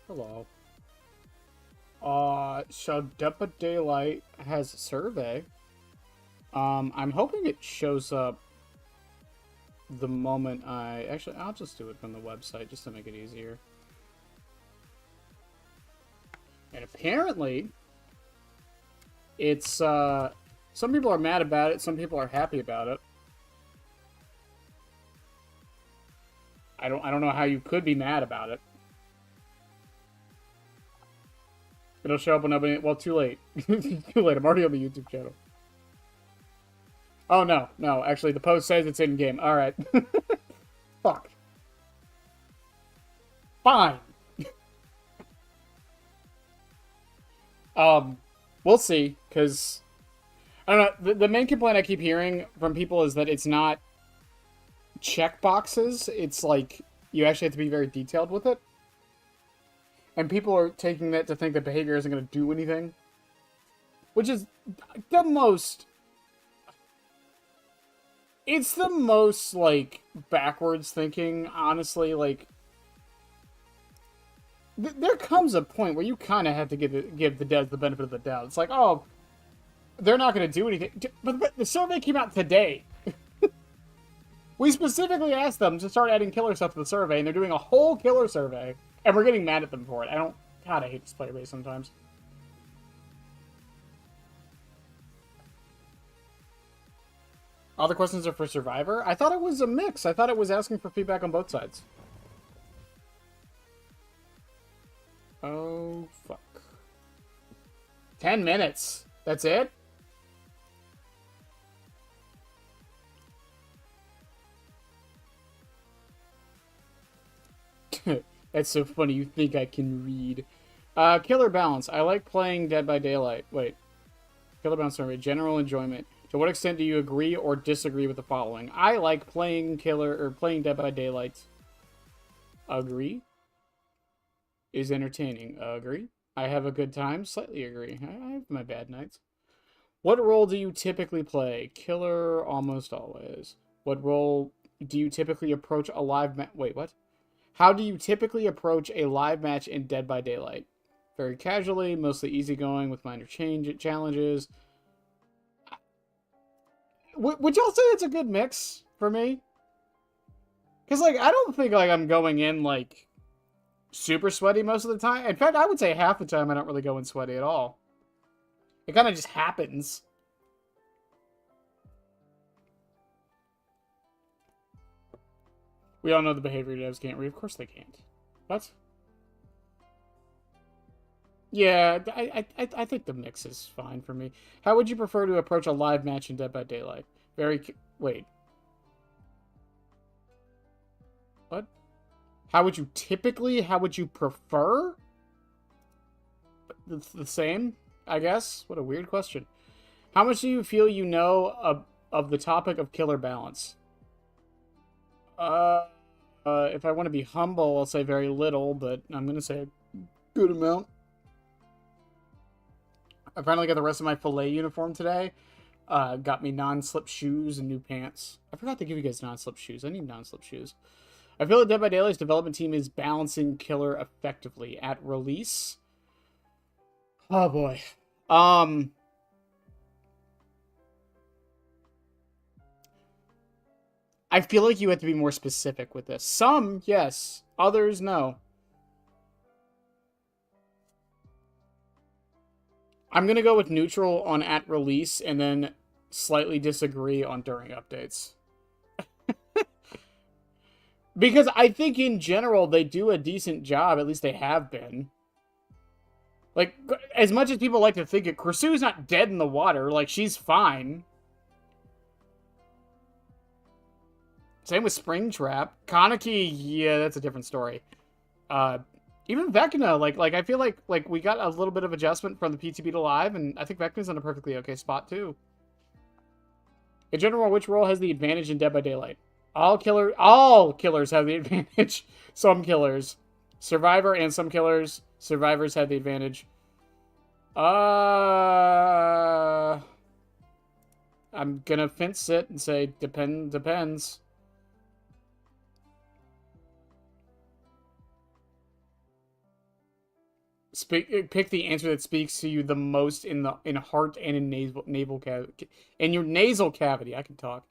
Hello. So Dead by Daylight has a survey. I'm hoping it shows up the moment I'll just do it from the website just to make it easier. And apparently, it's, some people are mad about it, some people are happy about it. I don't know how you could be mad about it. It'll show up when nobody... Well, too late. Too late. I'm already on the YouTube channel. Oh, no. No, actually, the post says it's in-game. Alright. Fuck. Fine. We'll see, because... I don't know. The main complaint I keep hearing from people is that it's not checkboxes. It's like, you actually have to be very detailed with it. And people are taking that to think that behavior isn't going to do anything. Which is the most... It's the most, like, backwards thinking, honestly. Like, there comes a point where you kind of have to give the devs the benefit of the doubt. It's like, oh, they're not going to do anything. But the survey came out today. We specifically asked them to start adding killer stuff to the survey, and they're doing a whole killer survey. And we're getting mad at them for it. God, I hate this player base sometimes. All the questions are for Survivor? I thought it was a mix. I thought it was asking for feedback on both sides. Oh, fuck. 10 minutes. That's it? That's so funny. You think I can read. Killer balance. I like playing Dead by Daylight. Wait. Killer balance survey. General enjoyment. To what extent do you agree or disagree with the following? I like playing playing Dead by Daylight. Agree. Is entertaining. Agree. I have a good time. Slightly agree. I have my bad nights. What role do you typically play? Killer almost always. What role do you typically approach a live match? Wait, what? How do you typically approach a live match in Dead by Daylight? Very casually, mostly easygoing with minor challenges. Would y'all say it's a good mix for me? Because, like, I don't think, like, I'm going in, like, super sweaty most of the time. In fact, I would say half the time I don't really go in sweaty at all. It kind of just happens. We all know the behavior devs can't read. Of course they can't. What? Yeah, I think the mix is fine for me. How would you prefer to approach a live match in Dead by Daylight? Wait. What? How would you prefer? It's the same, I guess? What a weird question. How much do you feel you know of the topic of killer balance? If I want to be humble, I'll say very little, but I'm going to say a good amount. I finally got the rest of my filet uniform today. Got me non-slip shoes and new pants. I forgot to give you guys non-slip shoes. I need non-slip shoes. I feel that Dead by Daylight's development team is balancing killer effectively at release. Oh boy. I feel like you have to be more specific with this. Some, yes. Others, no. I'm going to go with neutral on at release and then slightly disagree on during updates. Because I think in general they do a decent job. At least they have been. Like, as much as people like to think it, Kursu's not dead in the water. Like, she's fine. Same with Springtrap. Kaneki, yeah, that's a different story. Even Vecna, like I feel like we got a little bit of adjustment from the PTB to live, and I think Vecna's in a perfectly okay spot too. In general, which role has the advantage in Dead by Daylight? All killers have the advantage. Some killers. Survivor and some killers. Survivors have the advantage. I'm gonna fence it and say depends. Pick the answer that speaks to you the most in heart and in naval cavity. In your nasal cavity, I can talk.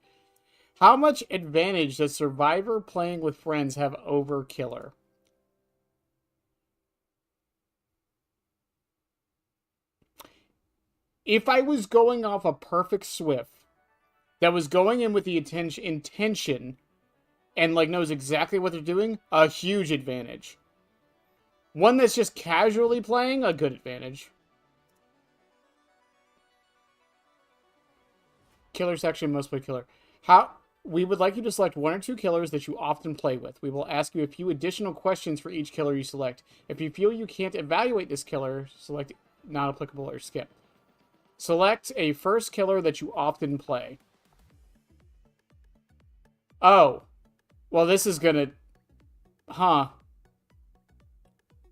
How much advantage does Survivor playing with friends have over Killer? If I was going off a perfect Swift that was going in with the intention and like knows exactly what they're doing, a huge advantage. One that's just casually playing, a good advantage. Killer section, most play killer. We would like you to select one or two killers that you often play with. We will ask you a few additional questions for each killer you select. If you feel you can't evaluate this killer, select not applicable or skip. Select a first killer that you often play. Oh. Well, this is gonna... Huh.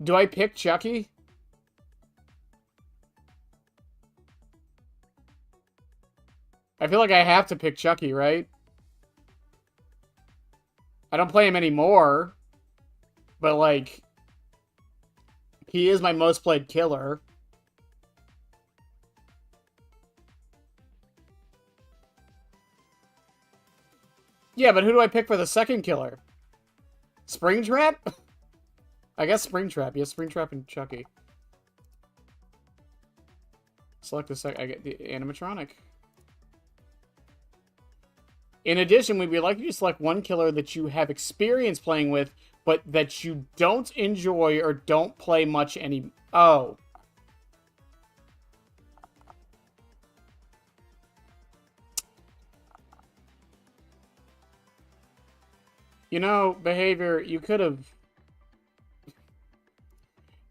Do I pick Chucky? I feel like I have to pick Chucky, right? I don't play him anymore. But, like... He is my most played killer. Yeah, but who do I pick for the second killer? Springtrap? I guess Springtrap. Yes, Springtrap and Chucky. Select the second. I get the animatronic. In addition, we'd like you to select one killer that you have experience playing with, but that you don't enjoy or don't play much any... Oh. You know, Behavior, you could have...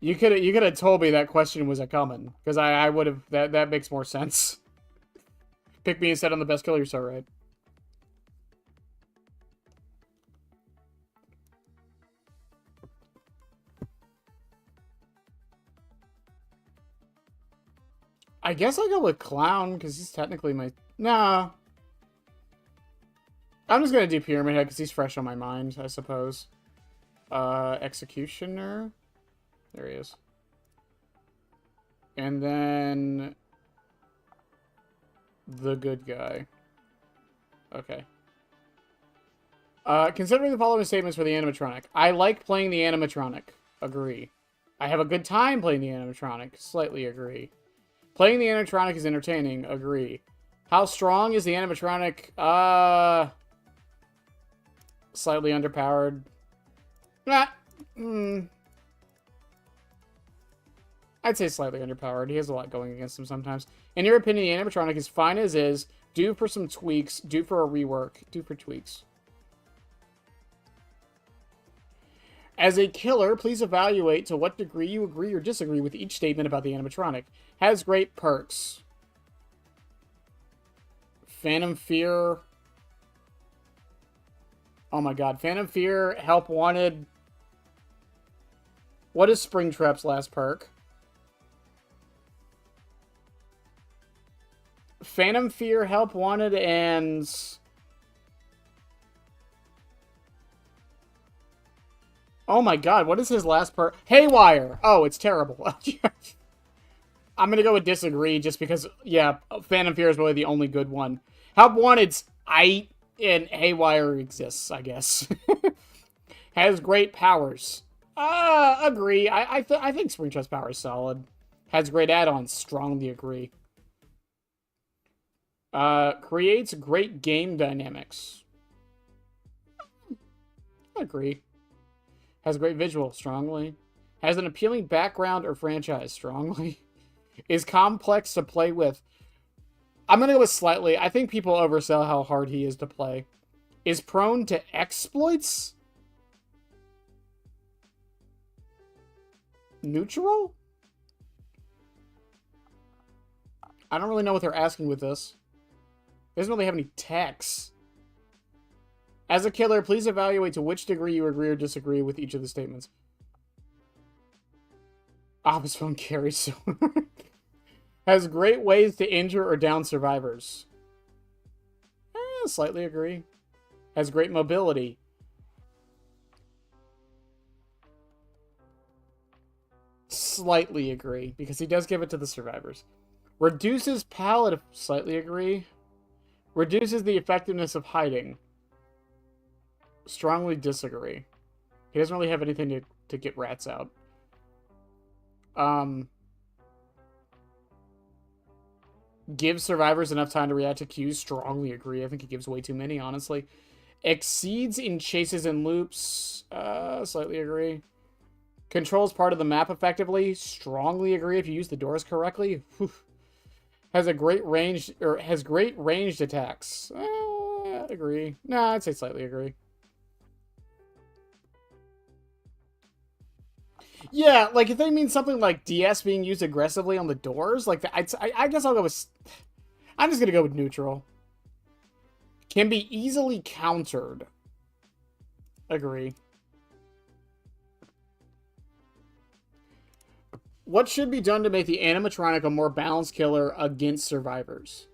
You could have told me that question was a coming, because I would have... That makes more sense. Pick me instead on the best killer you saw, right? I guess I'll go with Clown, because he's technically my... Nah. I'm just going to do Pyramid Head, because he's fresh on my mind, I suppose. Executioner. There he is. And then... The good guy. Okay. Considering the following statements for the animatronic. I like playing the animatronic. Agree. I have a good time playing the animatronic. Slightly agree. Playing the animatronic is entertaining. Agree. How strong is the animatronic? Slightly underpowered. I'd say slightly underpowered. He has a lot going against him sometimes. In your opinion, the animatronic is fine as is. Due for some tweaks. Due for a rework. Due for tweaks. As a killer, please evaluate to what degree you agree or disagree with each statement about the animatronic. Has great perks. Phantom Fear. Oh my god. Phantom Fear, Help Wanted. What is Springtrap's last perk? Phantom Fear, Help Wanted, and... Oh my god, what is his last perk? Haywire! Oh, it's terrible. I'm gonna go with disagree just because, yeah, Phantom Fear is really the only good one. Help Wanted's and Haywire exists, I guess. Has great powers. Agree. I think Springtrap's power is solid. Has great add-ons. Strongly agree. Creates great game dynamics. Agree. Has great visual. Strongly. Has an appealing background or franchise. Strongly. Is complex to play with. I'm going to go with slightly. I think people oversell how hard he is to play. Is prone to exploits? Neutral? I don't really know what they're asking with this. It doesn't really have any text. As a killer, please evaluate to which degree you agree or disagree with each of the statements. Opposite phone carries so has great ways to injure or down survivors. Slightly agree. Has great mobility. slightly agree, because he does give it to the survivors. Reduces pallet, slightly agree. Reduces the effectiveness of hiding. Strongly disagree. He doesn't really have anything to get rats out. Gives survivors enough time to react to cues. Strongly agree. I think he gives way too many, honestly. Exceeds in chases and loops. Slightly agree. Controls part of the map effectively. Strongly agree if you use the doors correctly. Whew. Has a great range, or has great ranged attacks. Agree. Nah, I'd say slightly agree. Yeah, like if they mean something like DS being used aggressively on the doors, like I guess I'll go with. I'm just gonna go with neutral. Can be easily countered. Agree. What should be done to make the animatronic a more balanced killer against survivors?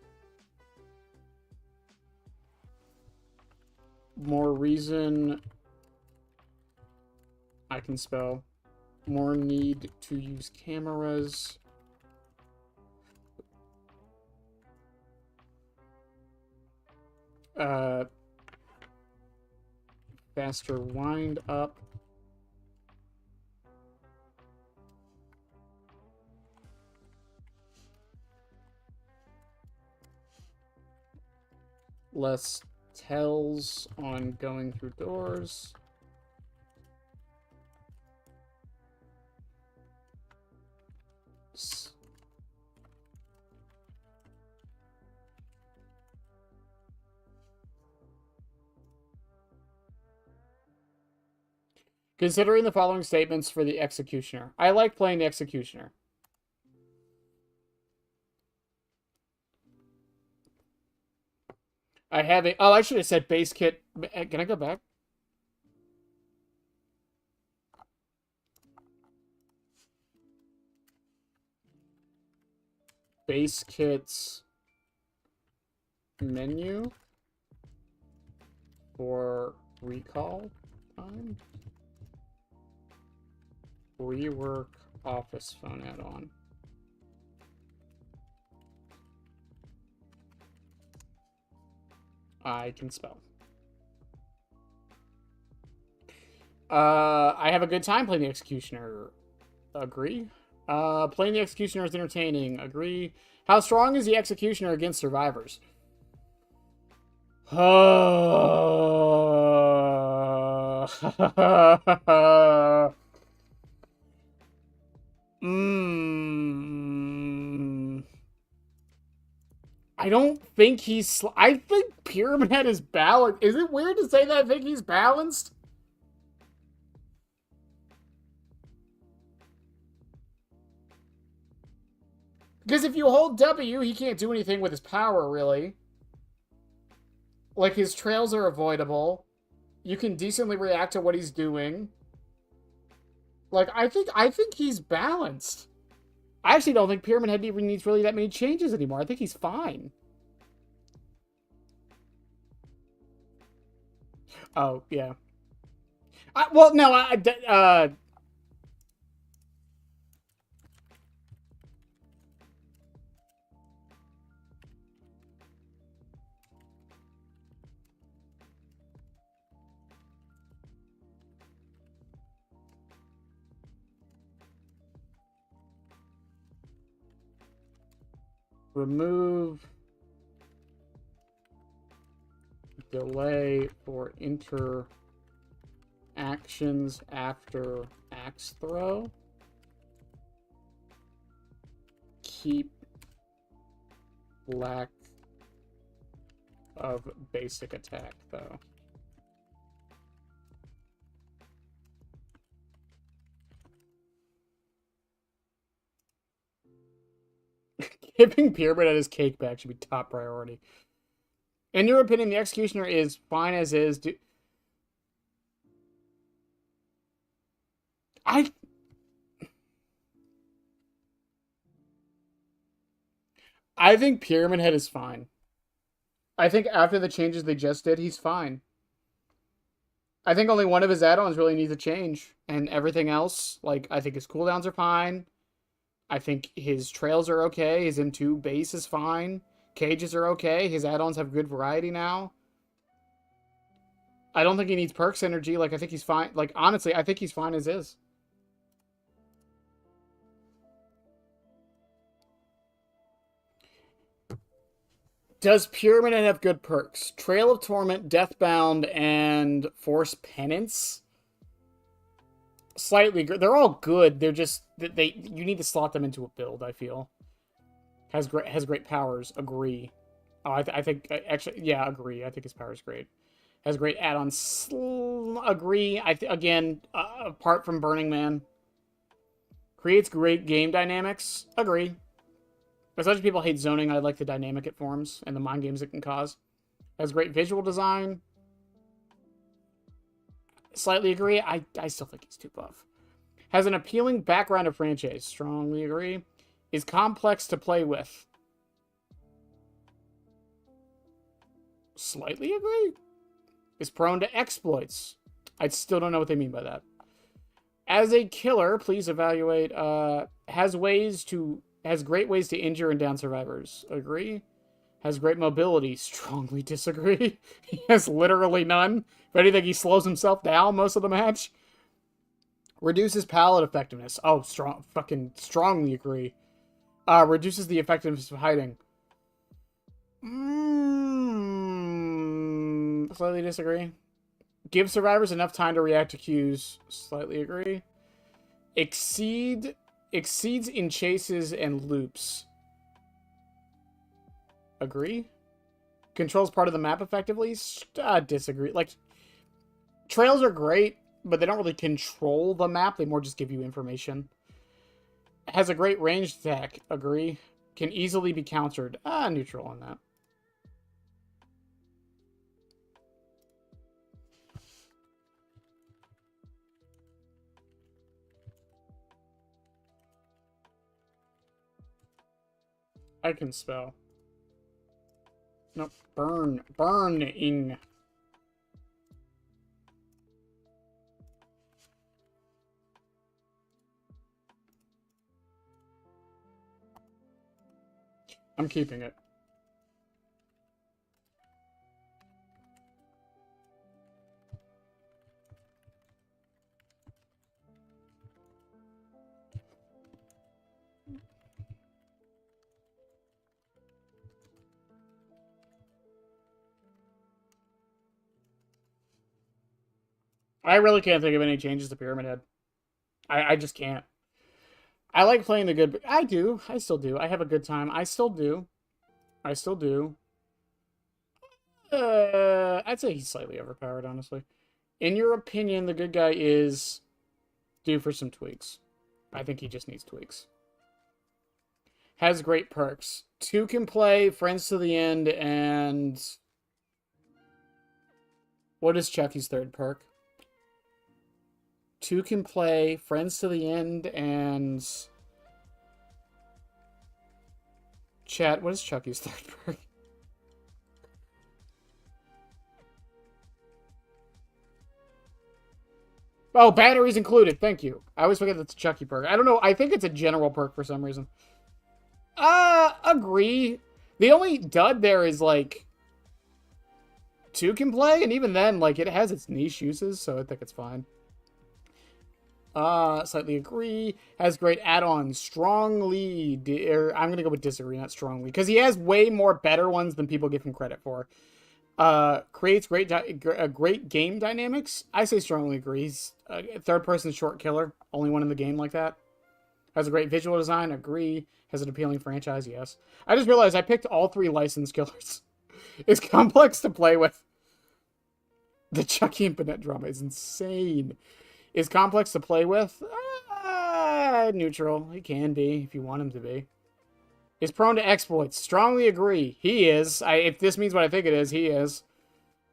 More reason. I can spell. More need to use cameras. Faster wind up. Less tells on going through doors. Considering the following statements for the Executioner. I like playing the Executioner. I have a... Oh, I should have said base kit. Can I go back? Base kits menu for recall time. Rework office phone add-on. I can spell. I have a good time playing the Executioner. Agree. Playing the Executioner is entertaining. Agree. How strong is the Executioner against survivors? I don't think he's... I think Pyramid Head is balanced. Is it weird to say that I think he's balanced? Because if you hold W, he can't do anything with his power, really. Like, his trails are avoidable. You can decently react to what he's doing. Like, I think he's balanced. I actually don't think Pyramid Head even needs really that many changes anymore. I think he's fine. Oh, yeah. Well, no, remove delay for interactions after axe throw. Keep lack of basic attack, though. Giving Pyramid at his cake back should be top priority. In your opinion, the Executioner is fine as is. I think Pyramid Head is fine. I think after the changes they just did, he's fine. I think only one of his add-ons really needs a change, and everything else, like, I think his cooldowns are fine. I think his trails are okay. His M2 base is fine. Cages are okay. His add-ons have good variety now. I don't think he needs perk synergy. Like, I think he's fine. Like, honestly, I think he's fine as is. Does Pyramid have good perks? Trail of Torment, Deathbound, and Force Penance? Slightly good. They're all good. They're just you need to slot them into a build, I feel. Has great powers. Agree. Oh, I think actually, yeah, agree. I think his power is great. Has great add-ons. Agree. Again, apart from Burning Man, creates great game dynamics. Agree. As much as people hate zoning, I like the dynamic it forms and the mind games it can cause. Has great visual design. Slightly agree. I still think he's too buff. Has an appealing background of franchise. Strongly agree. Is complex to play with. Slightly agree. Is prone to exploits. I still don't know what they mean by that. As a killer, please evaluate. Has great ways to injure and down survivors. Agree. Has great mobility. Strongly disagree. He has literally none. If anything, he slows himself down most of the match. Reduces pallet effectiveness. Oh, fucking strongly agree. Reduces the effectiveness of hiding. Slightly disagree. Give survivors enough time to react to cues. Slightly agree. Exceeds in chases and loops. Agree. Controls part of the map effectively. Disagree. Like, trails are great, but they don't really control the map. They more just give you information. Has a great ranged attack. Agree. Can easily be countered. Neutral on that. I can spell. Nope. Burning. I'm keeping it. I really can't think of any changes to Pyramid Head. I just can't. I like playing the good... I do. I still do. I have a good time. I still do. I'd say he's slightly overpowered, honestly. In your opinion, the good guy is due for some tweaks. I think he just needs tweaks. Has great perks. 2 can play, Friends to the End, and... What is Chucky's third perk? 2 can play, Friends to the End, and... Chat, what is Chucky's third perk? Oh, batteries included. Thank you. I always forget that's a Chucky perk. I don't know. I think it's a general perk for some reason. Agree. The only dud there is, like, 2 can play, and even then, like, it has its niche uses, so I think it's fine. Slightly agree. Has great add-ons. Strongly... I'm going to go with disagree, not strongly. Because he has way more better ones than people give him credit for. Creates great game dynamics. I say strongly agree. He's a third-person short killer. Only one in the game like that. Has a great visual design. Agree. Has an appealing franchise. Yes. I just realized I picked all 3 licensed killers. It's complex to play with. The Chucky and Banette drama is insane. Is complex to play with? Neutral. He can be, if you want him to be. Is prone to exploits. Strongly agree. He is. If this means what I think it is, he is.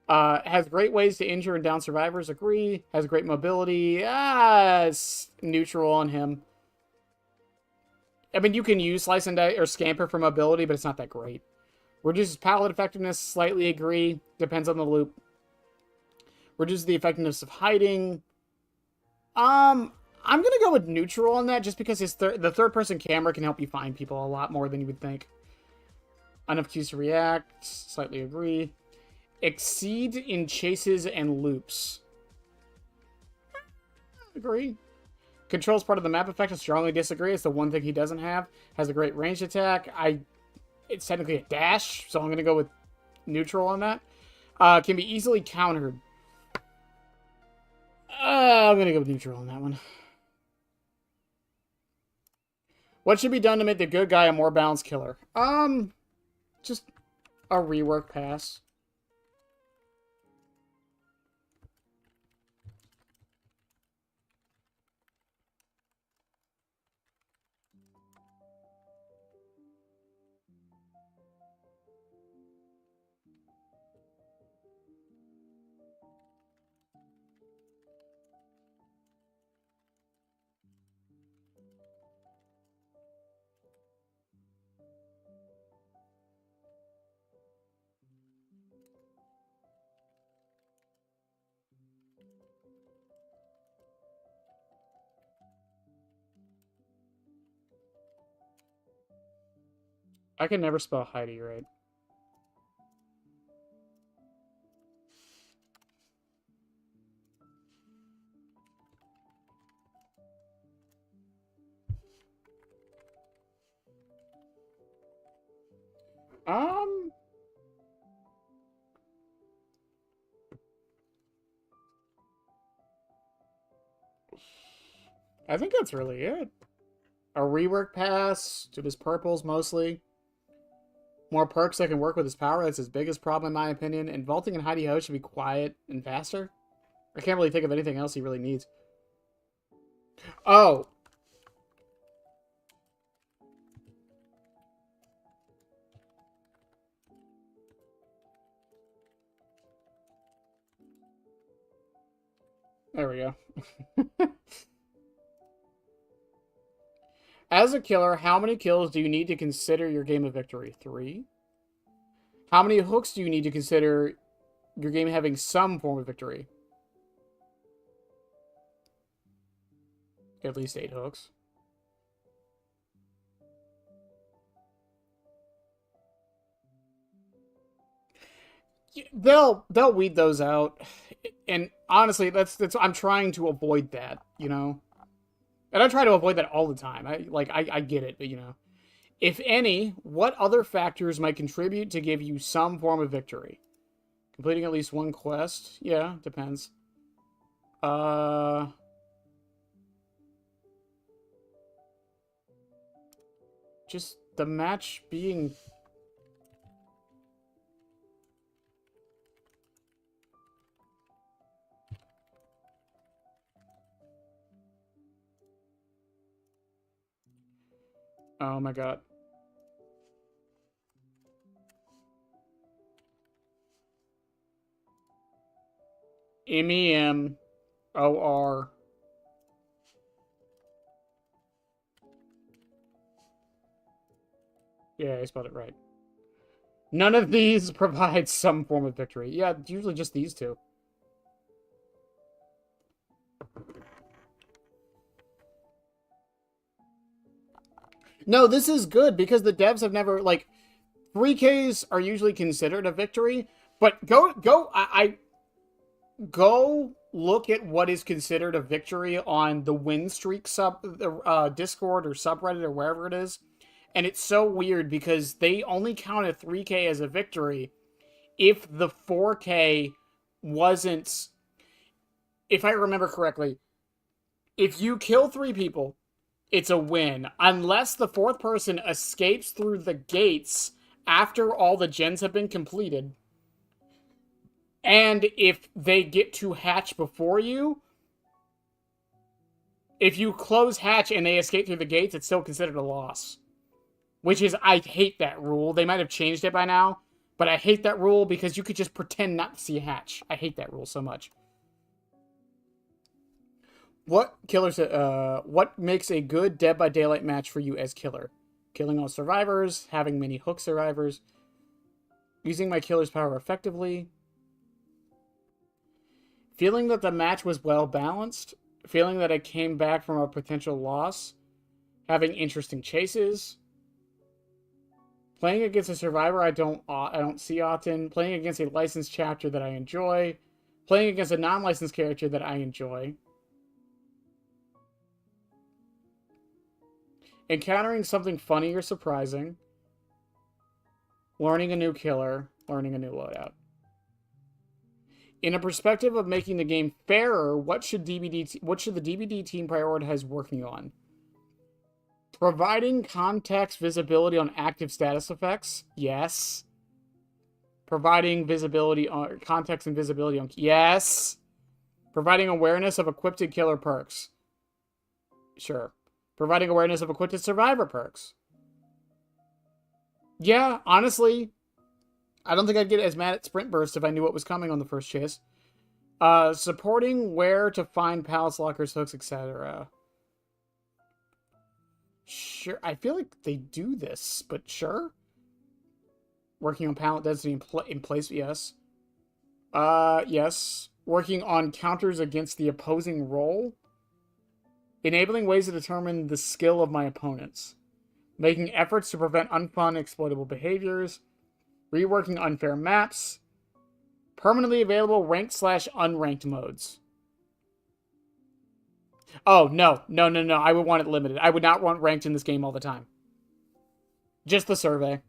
Has great ways to injure and down survivors. Agree. Has great mobility. It's neutral on him. I mean, you can use Slice and Dice or Scamper for mobility, but it's not that great. Reduces pallet effectiveness. Slightly agree. Depends on the loop. Reduces the effectiveness of hiding. I'm gonna go with neutral on that, just because the third-person camera can help you find people a lot more than you would think. Enough cues to react. Slightly agree. Exceed in chases and loops. Agree. Controls part of the map effect. I strongly disagree. It's the one thing he doesn't have. Has a great ranged attack. It's technically a dash, so I'm gonna go with neutral on that. Can be easily countered. I'm gonna go with neutral on that one. What should be done to make the good guy a more balanced killer? Just a rework pass. I can never spell Heidi right. I think that's really it. A rework pass to his purples mostly. More perks that can work with his power. That's his biggest problem, in my opinion. And vaulting and Heidi Ho should be quiet and faster. I can't really think of anything else he really needs. Oh. There we go. As a killer, how many kills do you need to consider your game a victory? 3. How many hooks do you need to consider your game having some form of victory? At least 8 hooks. They'll weed those out, and honestly, that's I'm trying to avoid that, you know. And I try to avoid that all the time. I get it, but you know, if any, what other factors might contribute to give you some form of victory? Completing at least one quest, yeah, depends. Just the match being. Oh my god. MEMOR. Yeah, I spelled it right. None of these provide some form of victory. Yeah, usually just these two. No, this is good because the devs have never, like, 3Ks are usually considered a victory, but I go look at what is considered a victory on the win streak Discord or subreddit or wherever it is, and it's so weird because they only count a 3K as a victory if the 4K wasn't, if I remember correctly, if you kill 3 people, it's a win. Unless the 4th person escapes through the gates after all the gens have been completed. And if they get to hatch before you, if you close hatch and they escape through the gates, it's still considered a loss. Which is, I hate that rule. They might have changed it by now, but I hate that rule because you could just pretend not to see a hatch. I hate that rule so much. What makes a good Dead by Daylight match for you as killer? Killing all survivors, having many hook survivors, using my killer's power effectively. Feeling that the match was well balanced. Feeling that I came back from a potential loss. Having interesting chases. Playing against a survivor I don't see often. Playing against a licensed chapter that I enjoy. Playing against a non-licensed character that I enjoy. Encountering something funny or surprising. Learning a new killer. Learning a new loadout. In a perspective of making the game fairer, what should the DBD team prioritize working on? Providing context visibility on active status effects? Yes. Providing visibility on context and visibility on... Yes. Providing awareness of equipped killer perks? Sure. Providing awareness of equipped survivor perks? Yeah, honestly, I don't think I'd get as mad at Sprint Burst if I knew what was coming on the first chase. Supporting where to find palace lockers, hooks, etc. Sure, I feel like they do this, but sure. Working on pallet density in place, yes. Yes. Working on counters against the opposing role. Enabling ways to determine the skill of my opponents. Making efforts to prevent unfun, exploitable behaviors. Reworking unfair maps. Permanently available ranked/unranked modes. Oh, no. No. I would want it limited. I would not want ranked in this game all the time. Just the survey.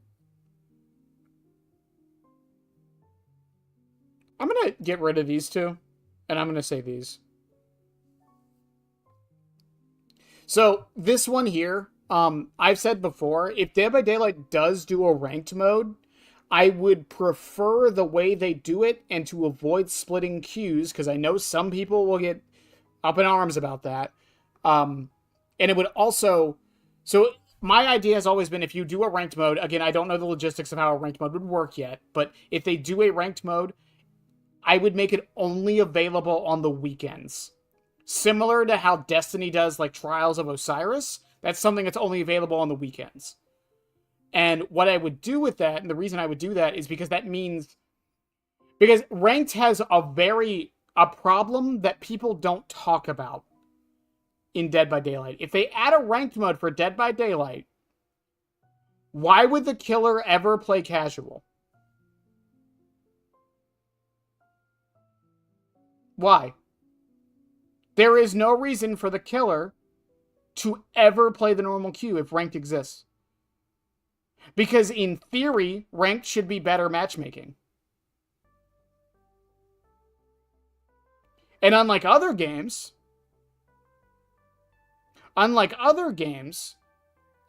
I'm going to get rid of these two, and I'm going to say these. So, this one here, I've said before, if Dead by Daylight does do a ranked mode, I would prefer the way they do it and to avoid splitting queues, because I know some people will get up in arms about that. And it would also... So, my idea has always been if you do a ranked mode, again, I don't know the logistics of how a ranked mode would work yet, but if they do a ranked mode, I would make it only available on the weekends. Similar to how Destiny does, like, Trials of Osiris. That's something that's only available on the weekends. And what I would do with that, and the reason I would do that, is because that means... Because ranked has a problem that people don't talk about in Dead by Daylight. If they add a ranked mode for Dead by Daylight, why would the killer ever play casual? Why? There is no reason for the killer to ever play the normal queue if ranked exists. Because in theory, ranked should be better matchmaking. And unlike other games,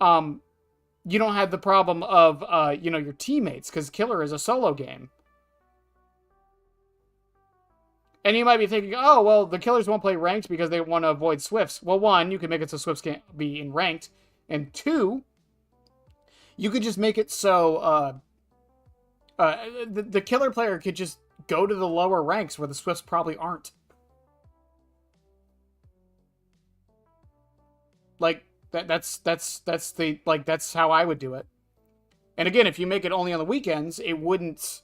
you don't have the problem of, your teammates, because Killer is a solo game. And you might be thinking, oh, well, the killers won't play ranked because they want to avoid Swifts. Well, one, you can make it so Swifts can't be in ranked. And two, you could just make it so the killer player could just go to the lower ranks where the Swifts probably aren't. Like, that's how I would do it. And again, if you make it only on the weekends, it wouldn't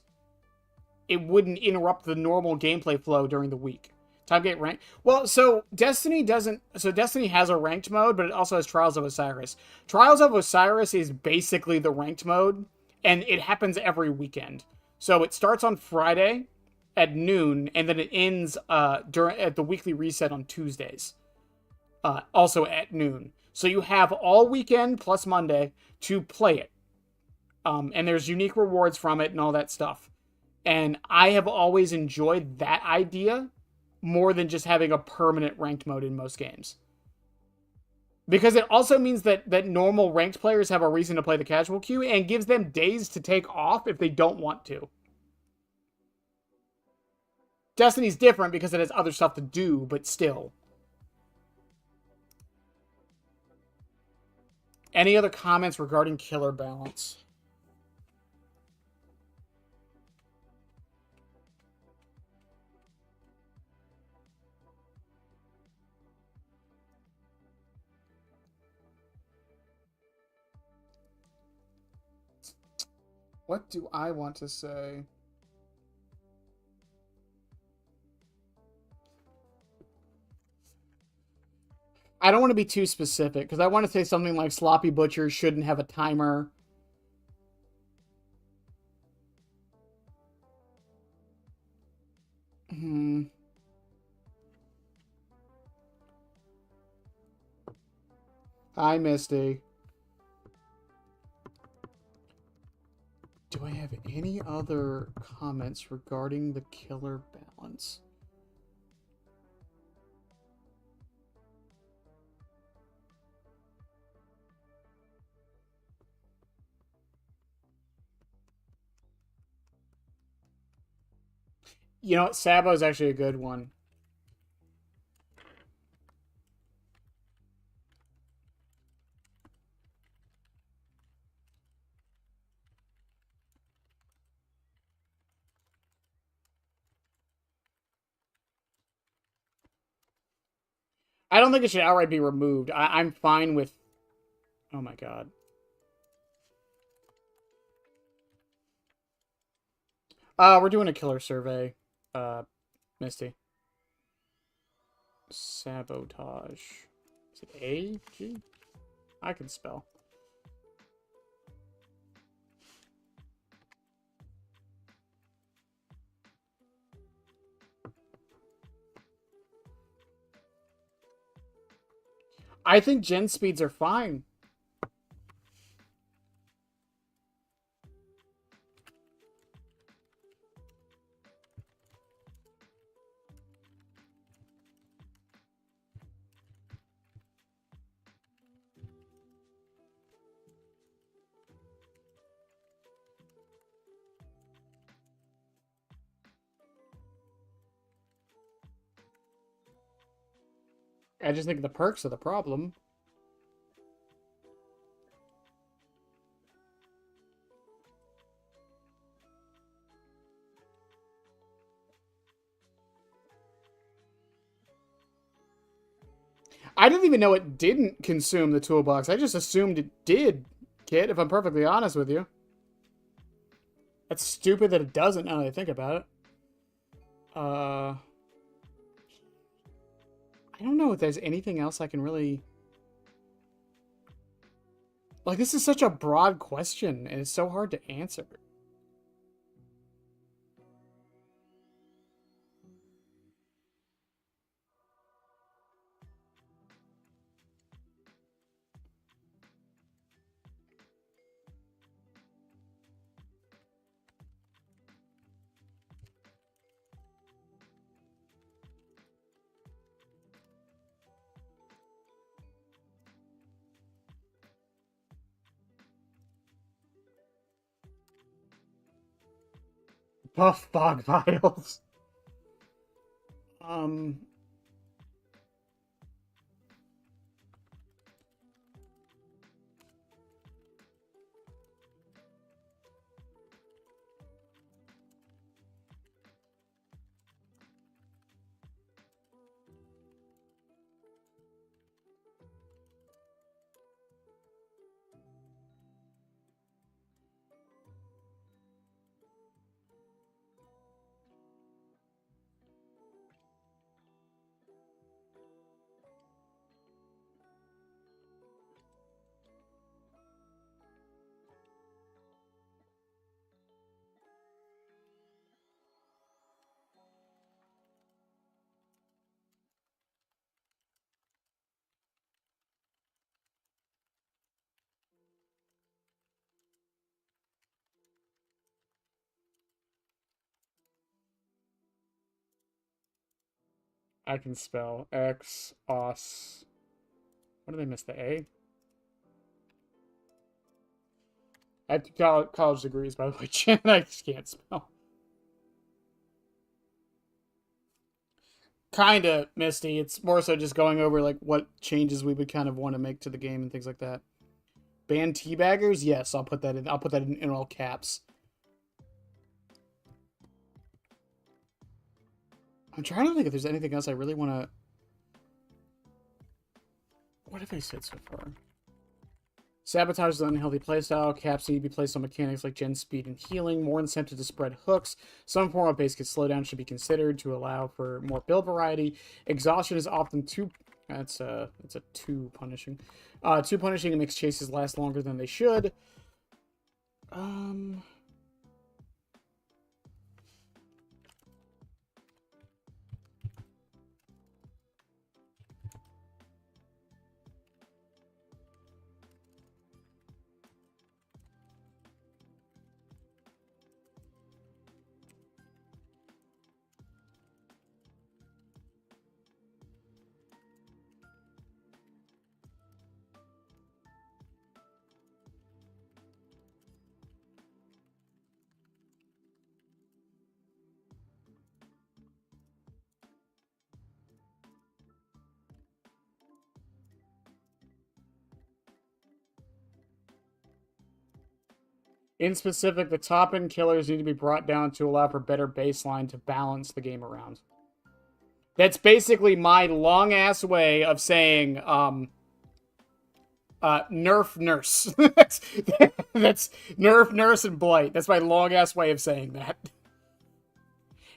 interrupt the normal gameplay flow during the week. Time to get ranked. Well, so Destiny has a ranked mode, but it also has Trials of Osiris. Trials of Osiris is basically the ranked mode, and it happens every weekend. So it starts on Friday at noon, and then it ends at the weekly reset on Tuesdays. Also at noon. So you have all weekend plus Monday to play it. And there's unique rewards from it and all that stuff. And I have always enjoyed that idea more than just having a permanent ranked mode in most games. Because it also means that normal ranked players have a reason to play the casual queue and gives them days to take off if they don't want to. Destiny's different because it has other stuff to do, but still. Any other comments regarding killer balance? What do I want to say? I don't want to be too specific, because I want to say something like Sloppy Butcher shouldn't have a timer. Hi, Misty. Do I have any other comments regarding the killer balance? You know what? Sabo is actually a good one. I don't think it should outright be removed. I'm fine with... Oh my god. We're doing a killer survey. Misty. Sabotage. Is it A? G? I can spell. I think gen speeds are fine. I just think the perks are the problem. I didn't even know it didn't consume the toolbox. I just assumed it did, kid, if I'm perfectly honest with you. That's stupid that it doesn't now that I think about it. I don't know if there's anything else I can really... Like, this is such a broad question, and it's so hard to answer. Buff fog vials. I can spell X, os. What did I miss? The A? I have two college degrees, by the way, Jen. I just can't spell. Kinda, Misty. It's more so just going over, like, what changes we would kind of want to make to the game and things like that. Ban teabaggers? Yes, I'll put that in. I'll put that in all caps. I'm trying to think if there's anything else I really want to... What have I said so far? Sabotage is an unhealthy playstyle. Caps need to be placed on mechanics like gen speed and healing. More incentive to spread hooks. Some form of basic slowdown should be considered to allow for more build variety. Exhaustion is often too That's a 2 punishing. 2 punishing makes chases last longer than they should. In specific, the top end killers need to be brought down to allow for better baseline to balance the game around. That's basically my long ass way of saying nerf nurse. that's nerf nurse and blight. That's my long ass way of saying that.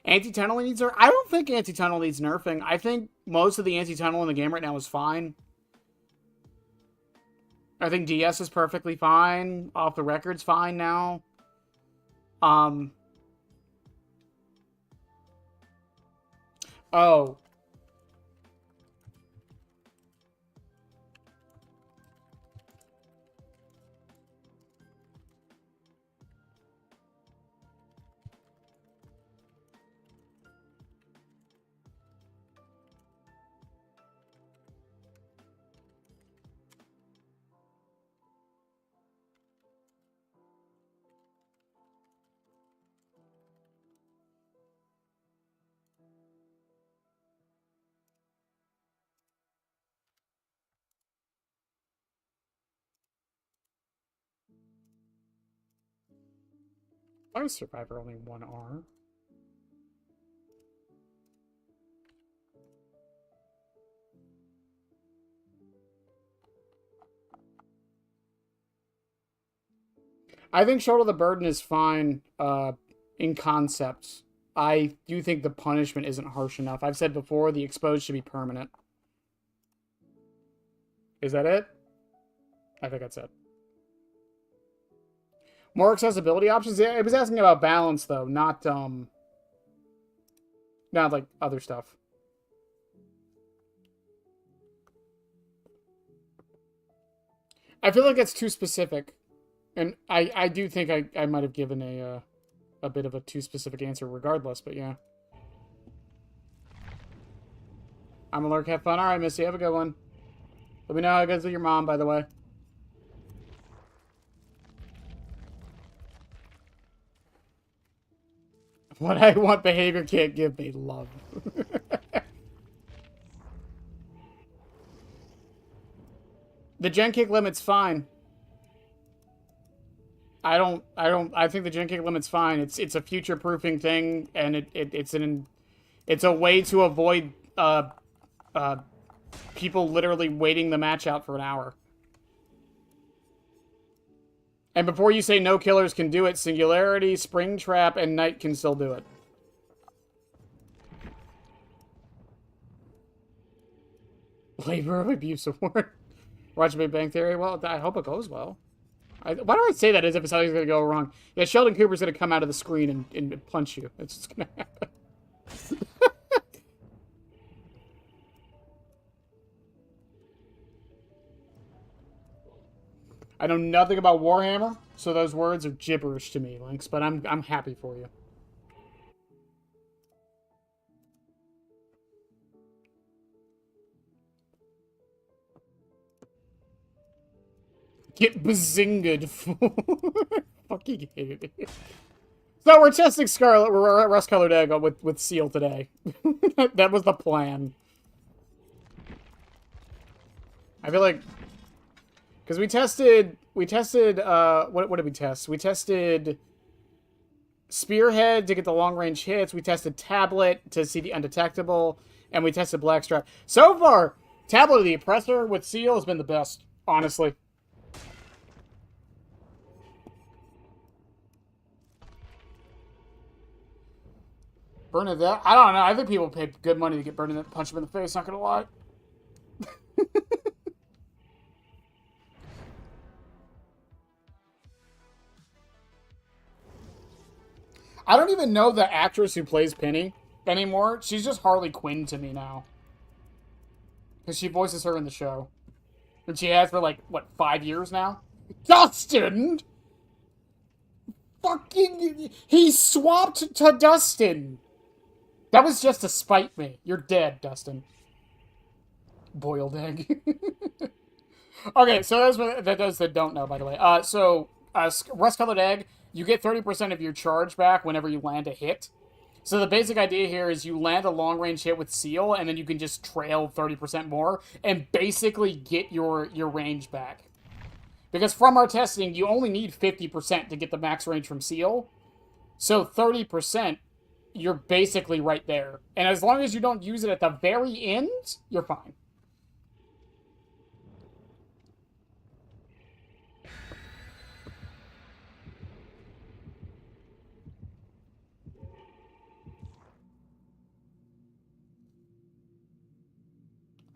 Anti-tunnel needs nerf. I don't think anti-tunnel needs nerfing. I think most of the anti-tunnel in the game right now is fine. I think DS is perfectly fine. Off the record's fine now. Oh. Why is Survivor only 1 R? I think Shoulder the Burden is fine in concept. I do think the punishment isn't harsh enough. I've said before, the exposed should be permanent. Is that it? I think that's it. More accessibility options? Yeah, I was asking about balance, though, not like other stuff. I feel like that's too specific. And I do think I might have given a bit of a too specific answer regardless, but yeah. I'm a lurk, have fun. Alright, Missy, have a good one. Let me know how it goes with your mom, by the way. What I want behavior can't give me love. The gen kick limit's fine. I think the gen kick limit's fine. It's a future proofing thing, and it's a way to avoid people literally waiting the match out for an hour. And before you say no killers can do it, Singularity, Springtrap, and Knight can still do it. Labor of Abuse Award. Watch Big Bang Theory. Well, I hope it goes well. Why do I say that as if it's always going to go wrong? Yeah, Sheldon Cooper's going to come out of the screen and punch you. It's just going to happen. I know nothing about Warhammer, so those words are gibberish to me, Lynx, but I'm happy for you. Get bazinged. Fucking hated it. So we're testing Scarlet, we're rust-colored egg with Seal today. That was the plan. I feel like... Because we tested, what did we test? We tested Spearhead to get the long-range hits, we tested Tablet to see the undetectable, and we tested Blackstrap. So far, Tablet of the Oppressor with Seal has been the best, honestly. Bernadette? I don't know. I think people pay good money to get Bernadette to punch him in the face, not gonna lie. I don't even know the actress who plays Penny anymore. She's just Harley Quinn to me now. Because she voices her in the show. And she has for, like, what, 5 years now? Dustin! Fucking... He swapped to Dustin! That was just to spite me. You're dead, Dustin. Boiled egg. Okay, so that's what that does that don't know, by the way. Rust-colored egg, you get 30% of your charge back whenever you land a hit. So the basic idea here is you land a long-range hit with Seal, and then you can just trail 30% more, and basically get your range back. Because from our testing, you only need 50% to get the max range from Seal. So 30%, you're basically right there. And as long as you don't use it at the very end, you're fine.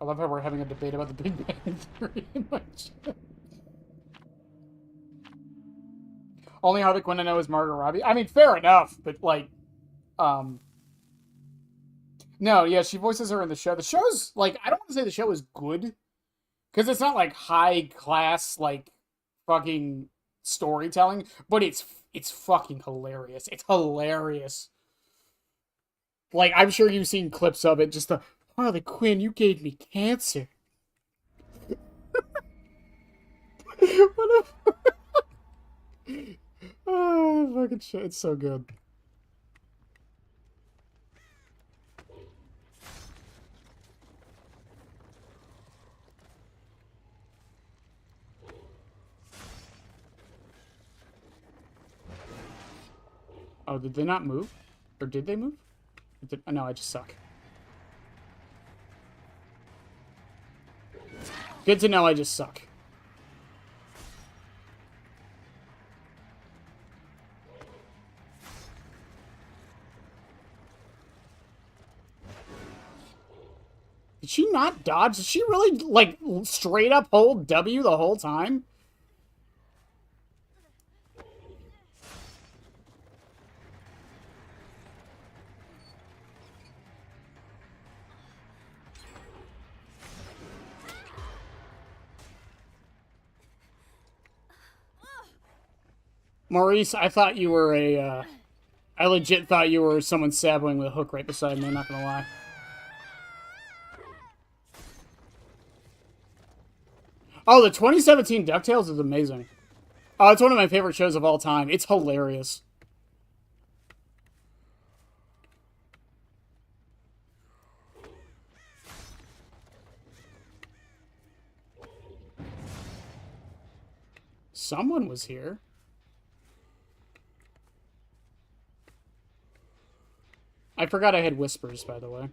I love how we're having a debate about the Big Bang Theory much. Only Harley Quinn I know is Margot Robbie. I mean, fair enough, but like, no, yeah, she voices her in the show. The show's like, I don't want to say the show is good, because it's not like high class like fucking storytelling, but it's fucking hilarious. It's hilarious. Like, I'm sure you've seen clips of it. Just the Harley Quinn, you gave me cancer. What a... Oh, fucking shit. It's so good. Oh, did they not move? Or did they move? Oh, no, I just suck. Good to know I just suck. Did she not dodge? Did she really, like, straight up hold W the whole time? Maurice, I thought you were a, I legit thought you were someone saboing with a hook right beside me, I'm not gonna lie. Oh, the 2017 DuckTales is amazing. Oh, it's one of my favorite shows of all time. It's hilarious. Someone was here. I forgot I had whispers, by the way.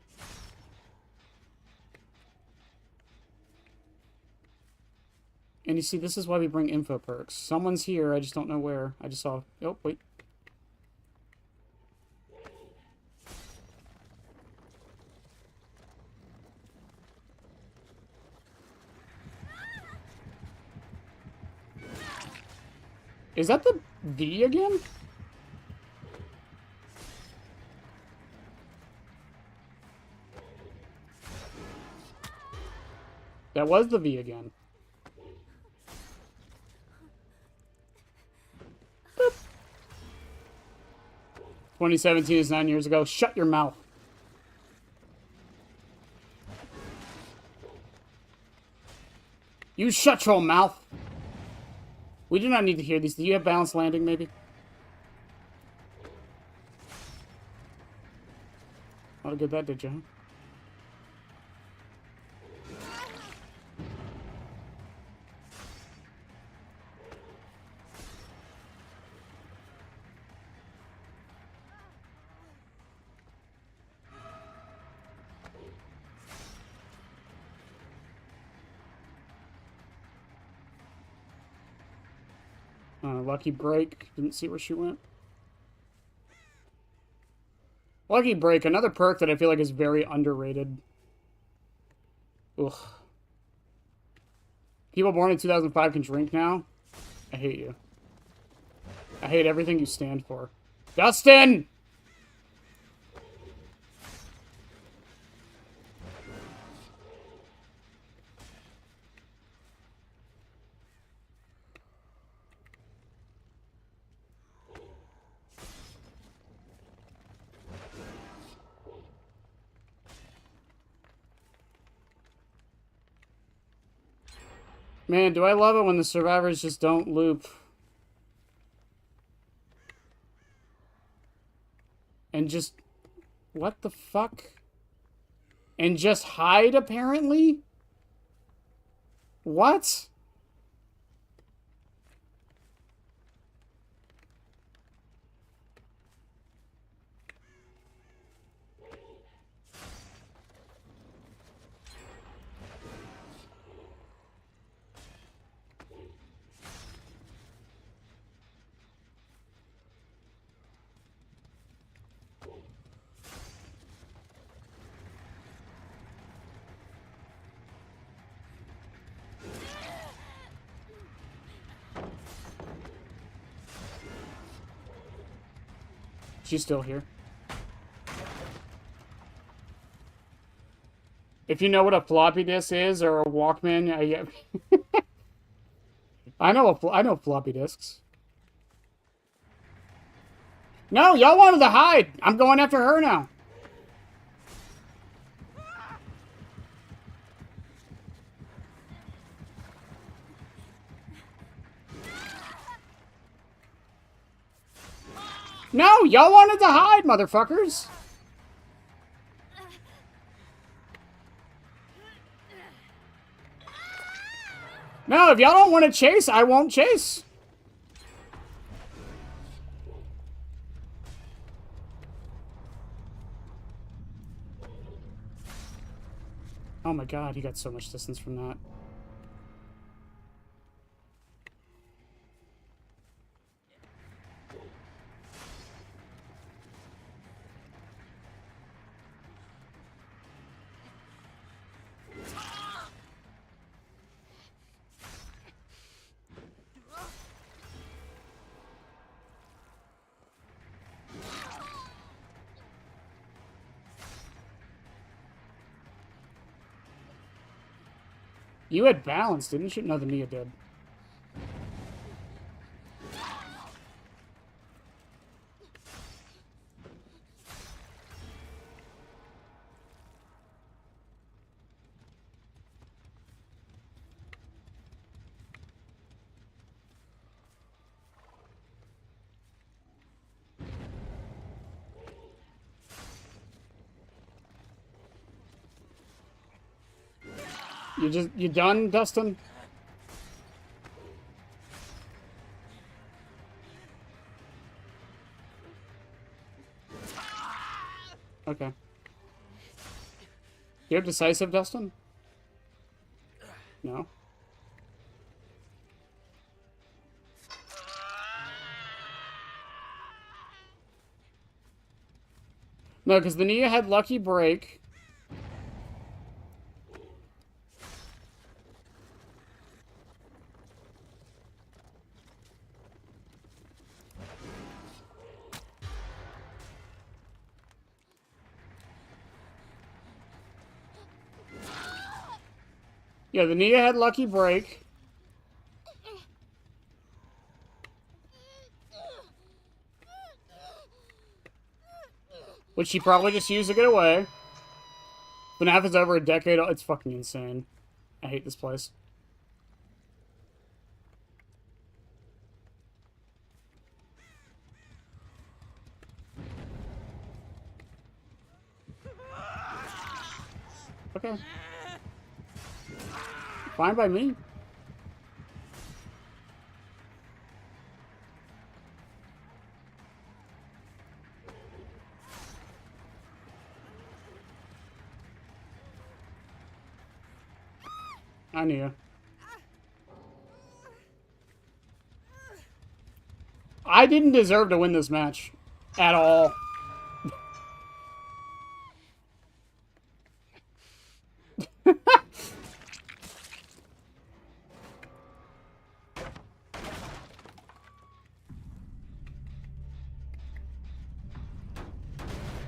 And you see, this is why we bring info perks. Someone's here, I just don't know where. I just saw... Oh, wait. Is that the V again? That was the V again. Boop. 2017 is 9 years ago. Shut your mouth. You shut your mouth. We do not need to hear these. Do you have balanced landing, maybe? Not good that did you, huh? Lucky break. Didn't see where she went. Lucky break. Another perk that I feel like is very underrated. Ugh. People born in 2005 can drink now? I hate you. I hate everything you stand for. Dustin! Man, do I love it when the survivors just don't loop. And just... What the fuck? And just hide, apparently? What? She's still here. If you know what a floppy disk is or a Walkman, I know floppy disks. No, y'all wanted to hide. I'm going after her now. No, y'all wanted to hide, motherfuckers. No, if y'all don't want to chase, I won't chase. Oh my god, he got so much distance from that. You had balance, didn't you? No, the Nia did. You done, Dustin? Okay. You're decisive, Dustin? No. No, because the Nia had lucky break. Yeah, the Nia had lucky break. Which she probably just used to get away. FNAF is over a decade old. It's fucking insane. I hate this place. Okay. Fine by me. I knew. I didn't deserve to win this match. At all.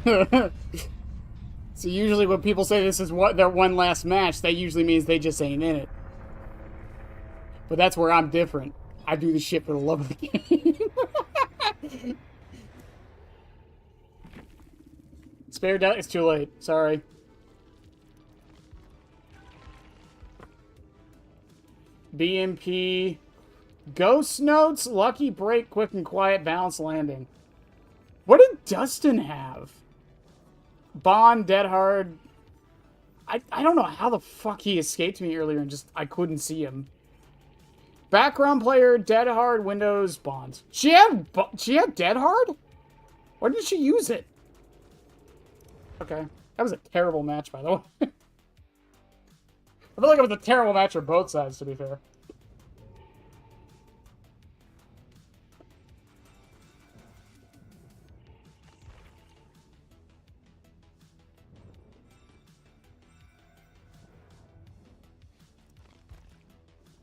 So usually when people say this is what their one last match, that usually means they just ain't in it. But that's where I'm different. I do this shit for the love of the game. Spare death, it's too late. Sorry. BMP. Ghost Notes, Lucky Break, Quick and Quiet, Balanced Landing. What did Dustin have? Bond, Dead Hard. I don't know how the fuck he escaped me earlier and just I couldn't see him. Background player, Dead Hard, Windows, Bond. She had Dead Hard? Why didn't she use it? Okay. That was a terrible match, by the way. I feel like it was a terrible match for both sides, to be fair.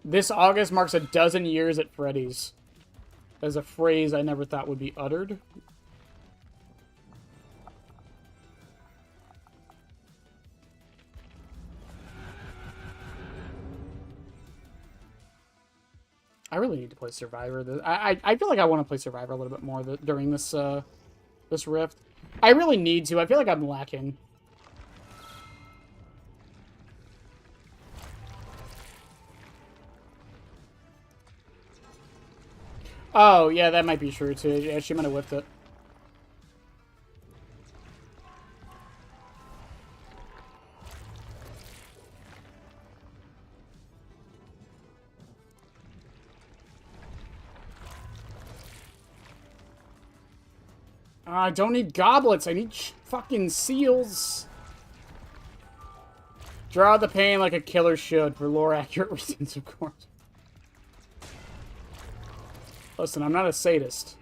This August marks a dozen years at Freddy's. As a phrase I never thought would be uttered. I really need to play Survivor. I feel like I want to play Survivor a little bit more during this this Rift. I really need to. I feel like I'm lacking. Oh, yeah, that might be true, too. Yeah, she might have whipped it. I don't need goblets. I need fucking seals. Draw the pain like a killer should, for lore-accurate reasons, of course. Listen, I'm not a sadist.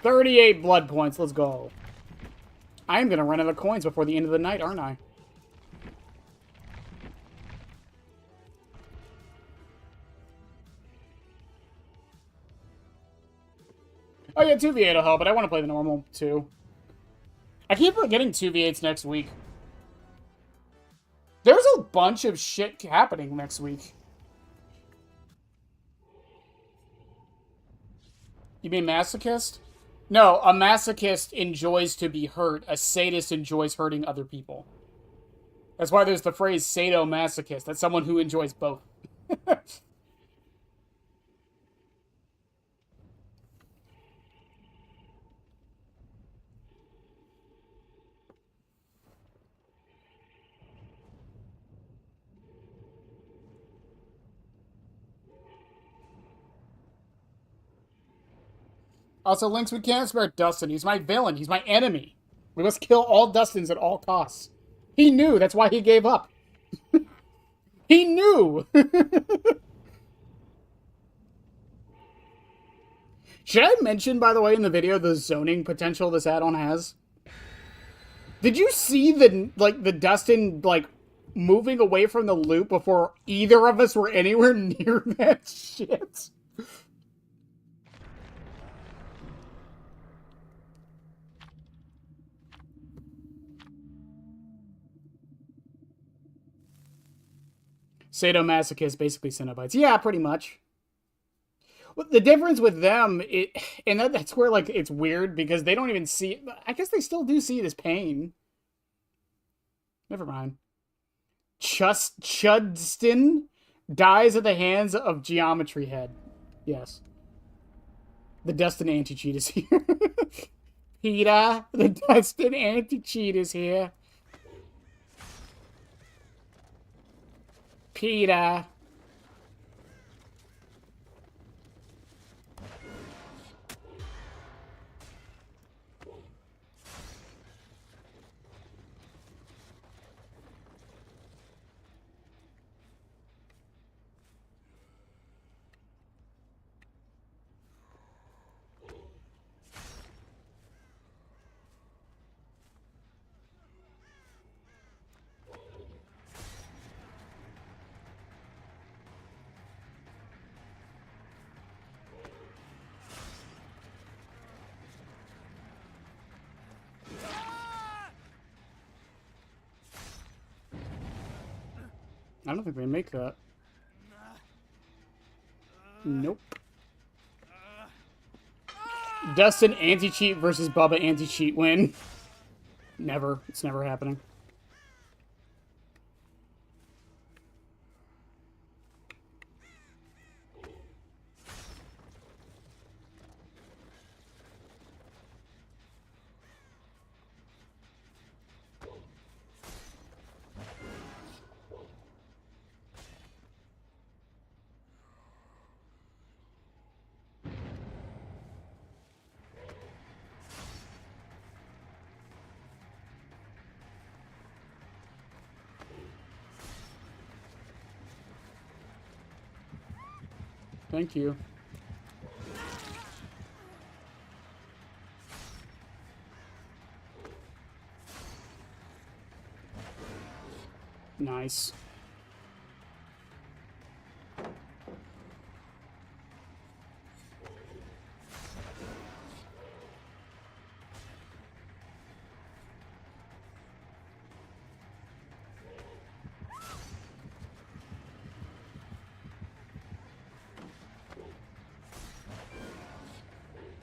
$38 blood points. Let's go. I am going to run out of coins before the end of the night, aren't I? Oh yeah, 2v8 will help, but I want to play the normal, too. I keep getting 2v8s next week. There's a bunch of shit happening next week. You mean masochist? No, a masochist enjoys to be hurt. A sadist enjoys hurting other people. That's why there's the phrase sadomasochist. That's someone who enjoys both. Also, Lynx, we can't spare Dustin. He's my villain. He's my enemy. We must kill all Dustins at all costs. He knew. That's why he gave up. He knew. Should I mention, by the way, in the video, the zoning potential this add-on has? Did you see the Dustin, moving away from the loop before either of us were anywhere near that shit? Sadomasochists, basically Cenobites. Yeah, pretty much. Well, the difference with them, that's where, it's weird, because they don't even see... I guess they still do see it as pain. Never mind. Chudston dies at the hands of Geometry Head. Yes. The Dustin anti-cheat is here. Peter, the Dustin anti-cheat is here. Peter. I don't think they make that. Nope. Dustin anti-cheat versus Bubba anti-cheat win. Never. It's never happening. Thank you. Nice.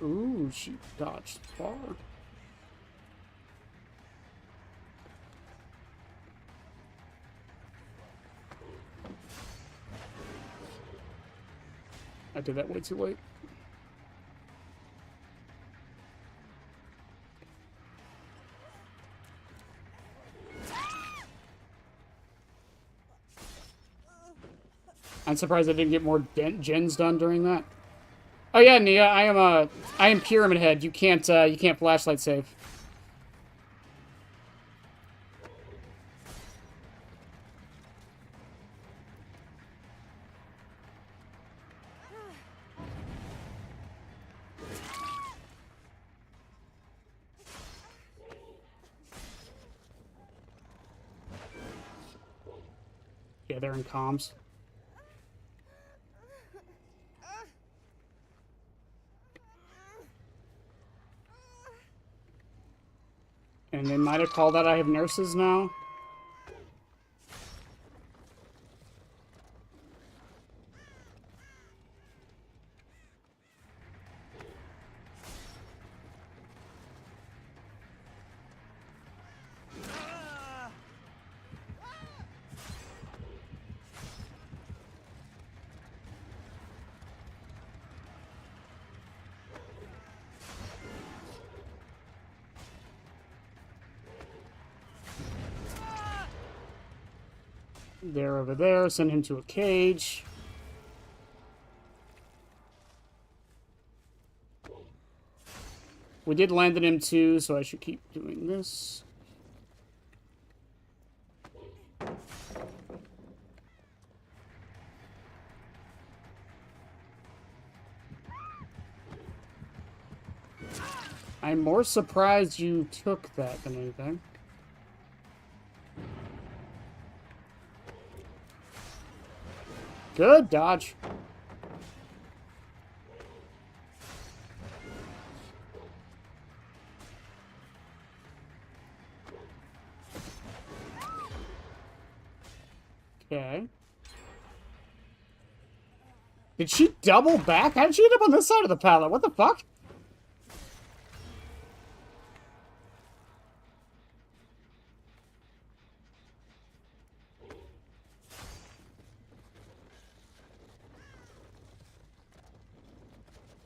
Ooh, she dodged far. I did that way too late. I'm surprised I didn't get more gens done during that. Oh yeah, Nia, I am Pyramid Head. You can't flashlight save. Yeah, they're in comms. And they might have called out I have nurses now. They're over there. Send him to a cage. We did land in M2, so I should keep doing this. I'm more surprised you took that than anything. Good dodge. Okay. Did she double back? How did she end up on this side of the pallet? What the fuck?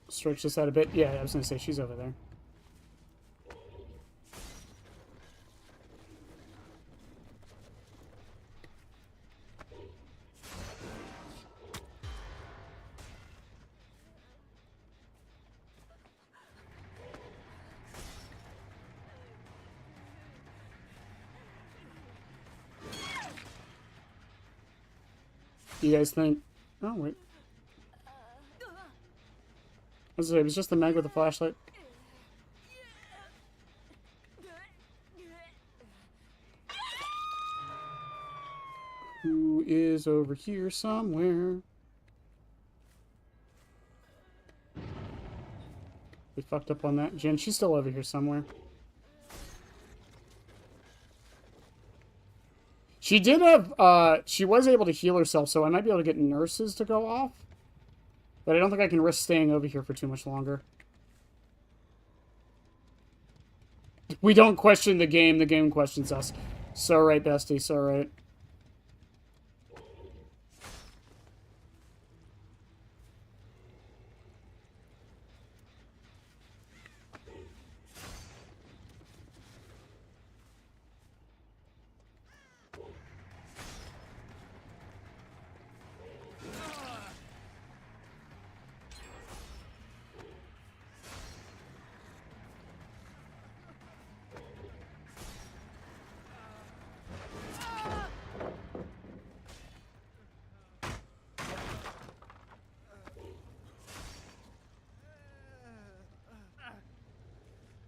Stretch this out a bit. Yeah, I was gonna say she's over there. Do you guys think? Oh wait. It was just the mag with the flashlight. Who is over here somewhere? We fucked up on that. Jen, she's still over here somewhere. She did have, she was able to heal herself, so I might be able to get nurses to go off. But I don't think I can risk staying over here for too much longer. We don't question the game questions us. So right, bestie, so right.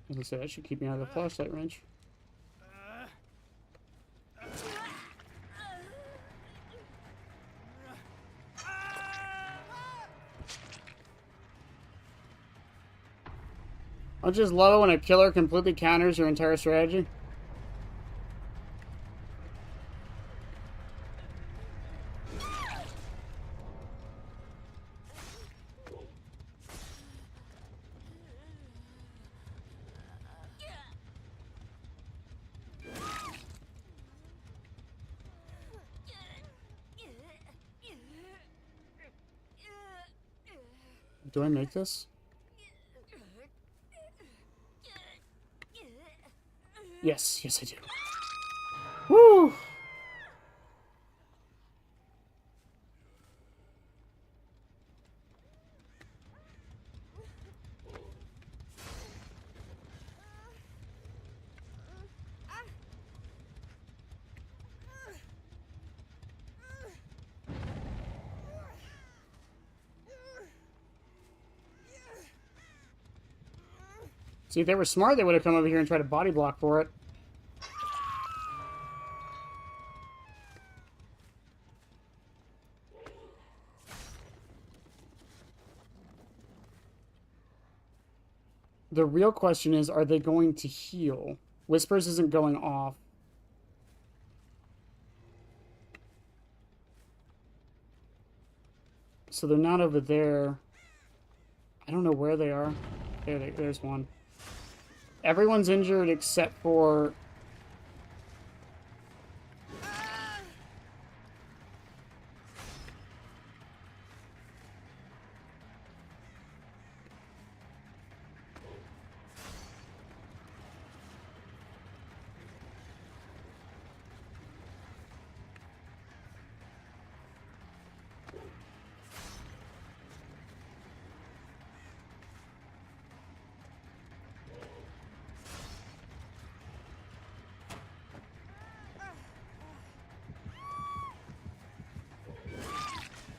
As I said, that should keep me out of the flashlight range. I'll just love it when a killer completely counters your entire strategy. Do I make this? Yes, yes I do. Woo! See, if they were smart, they would have come over here and tried to body block for it. The real question is, are they going to heal? Whispers isn't going off. So they're not over there. I don't know where they are. There's one. Everyone's injured except for...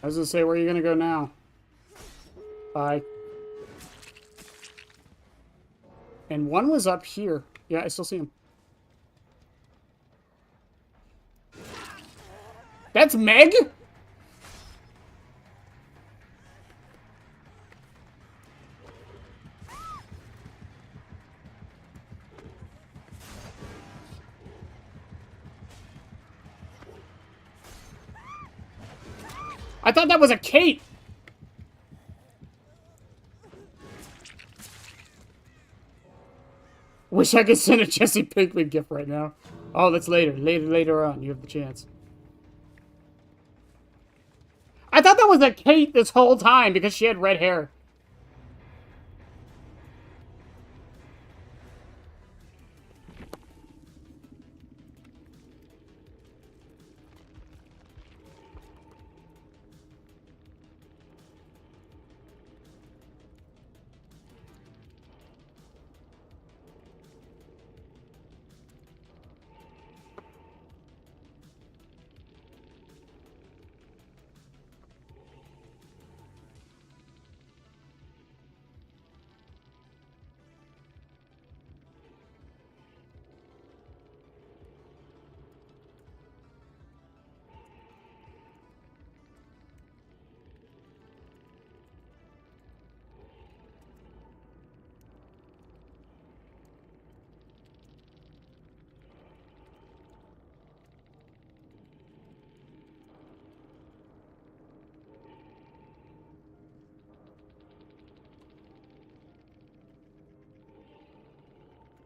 I was gonna say, where are you gonna go now? Bye. And one was up here. Yeah, I still see him. That's Meg? I thought that was a Kate! Wish I could send a Jesse Pinkman gift right now. Oh, that's later. Later on. You have the chance. I thought that was a Kate this whole time because she had red hair.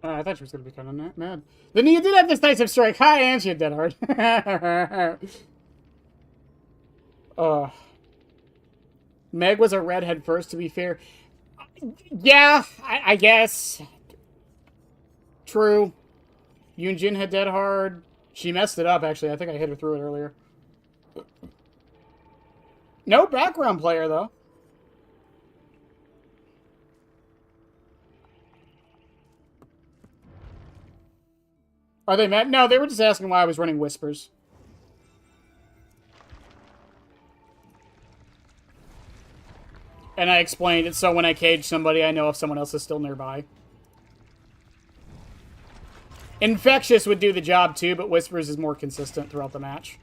I thought she was going to be kind of mad. Then you did have decisive strike. Hi, and you dead hard. Meg was a redhead first, to be fair. Yeah, I guess. True. Yoonjin had dead hard. She messed it up, actually. I think I hit her through it earlier. No background player, though. Are they mad? No, they were just asking why I was running Whispers. And I explained it so when I cage somebody, I know if someone else is still nearby. Infectious would do the job too, but Whispers is more consistent throughout the match.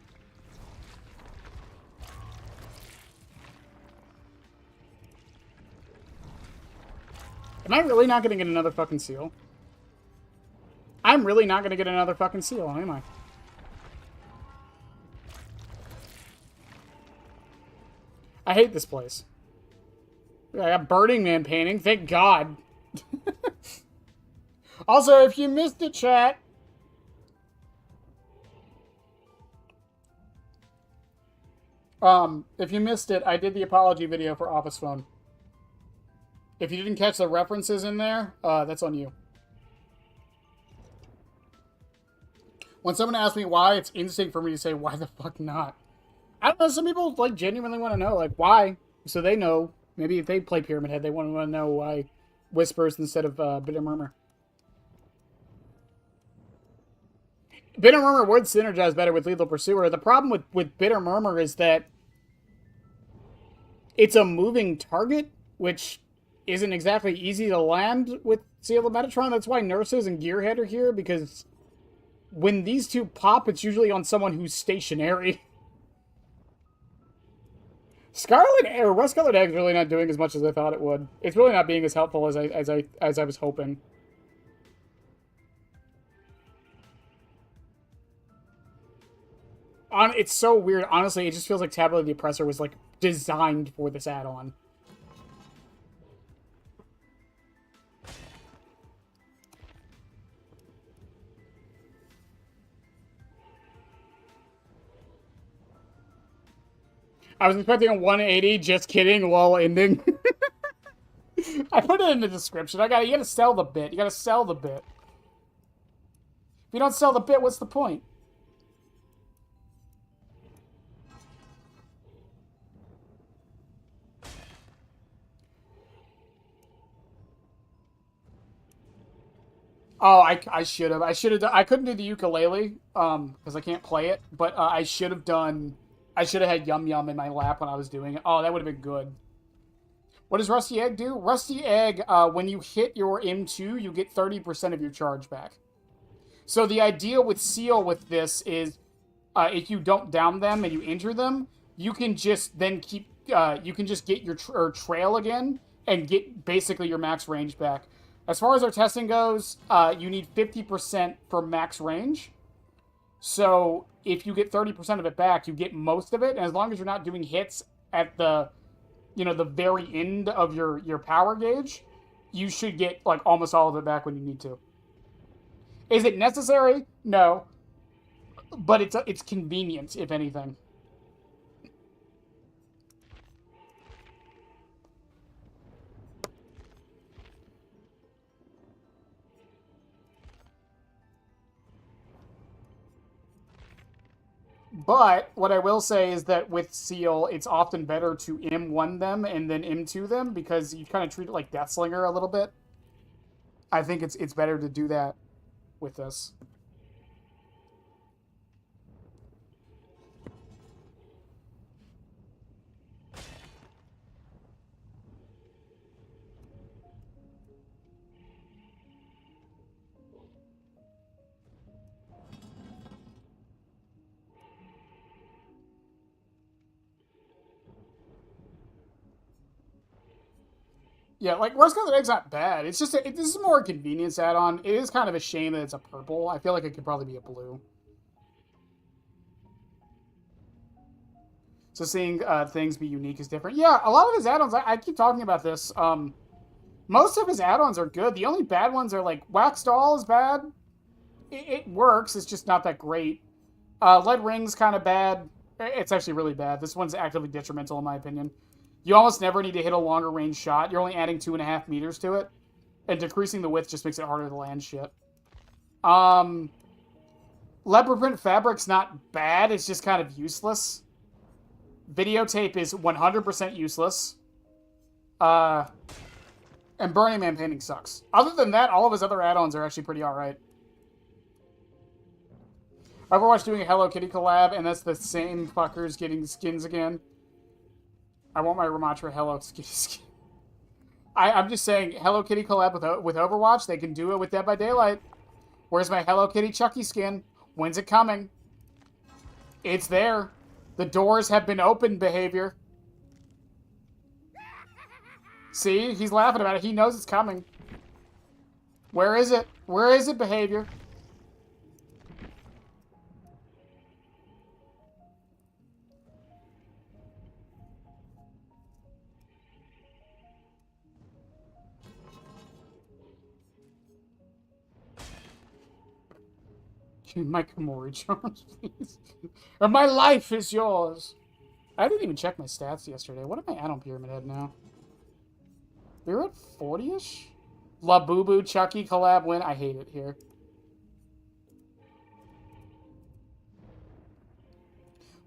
Am I really not going to get another fucking seal? I'm really not going to get another fucking seal, am I? I hate this place. I got Burning Man painting, thank God. Also, if you missed it, chat... if you missed it, I did the apology video for Office Phone. If you didn't catch the references in there, that's on you. When someone asks me why, it's instinct for me to say, why the fuck not? I don't know, some people, like, genuinely want to know, like, why? So they know. Maybe if they play Pyramid Head, they want to know why Whispers instead of Bitter Murmur. Bitter Murmur would synergize better with Lethal Pursuer. The problem with Bitter Murmur is that it's a moving target, which isn't exactly easy to land with Seal of Metatron. That's why Nurses and Gearhead are here, because when these two pop, it's usually on someone who's stationary. Rust-Colored Egg's really not doing as much as I thought it would. It's really not being as helpful as I was hoping. It's so weird. Honestly, it just feels like Tabula the Oppressor was, like, designed for this add-on. I was expecting a 180, just kidding, lol ending. I put it in the description. You gotta sell the bit. You gotta sell the bit. If you don't sell the bit, what's the point? Oh, I should have. I couldn't do the ukulele, because I can't play it, but I should have had Yum Yum in my lap when I was doing it. Oh, that would have been good. What does Rusty Egg do? Rusty Egg, when you hit your M2, you get 30% of your charge back. So the idea with Seal with this is, if you don't down them and you injure them, you can just then you can just get your trail again and get basically your max range back. As far as our testing goes, you need 50% for max range. So if you get 30% of it back, you get most of it. And as long as you're not doing hits at the, the very end of your power gauge, you should get, like, almost all of it back when you need to. Is it necessary? No. But it's convenient, if anything. But what I will say is that with Seal, it's often better to M1 them and then M2 them, because you kind of treat it like Deathslinger a little bit. I think it's better to do that with this. Yeah, like, Rust-Colored Egg's not bad. It's just, this is more a convenience add-on. It is kind of a shame that it's a purple. I feel like it could probably be a blue. So seeing things be unique is different. Yeah, a lot of his add-ons, I keep talking about this. Most of his add-ons are good. The only bad ones are like Wax Doll is bad. It works. It's just not that great. Lead Ring's kind of bad. It's actually really bad. This one's actively detrimental in my opinion. You almost never need to hit a longer range shot. You're only adding 2.5 meters to it. And decreasing the width just makes it harder to land shit. Leopard print fabric's not bad. It's just kind of useless. Videotape is 100% useless. And Burning Man painting sucks. Other than that, all of his other add-ons are actually pretty alright. Overwatch doing a Hello Kitty collab, and that's the same fuckers getting skins again. I want my Ramatra Hello Kitty skin. I'm just saying, Hello Kitty collab with Overwatch, they can do it with Dead by Daylight. Where's my Hello Kitty Chucky skin? When's it coming? It's there. The doors have been opened, behavior. See? He's laughing about it. He knows it's coming. Where is it? Where is it, behavior? My Komori charms, please. Or my life is yours. I didn't even check my stats yesterday. What am I at on Pyramid Head now? We're at 40-ish? La Boo Boo Chucky collab win. I hate it here.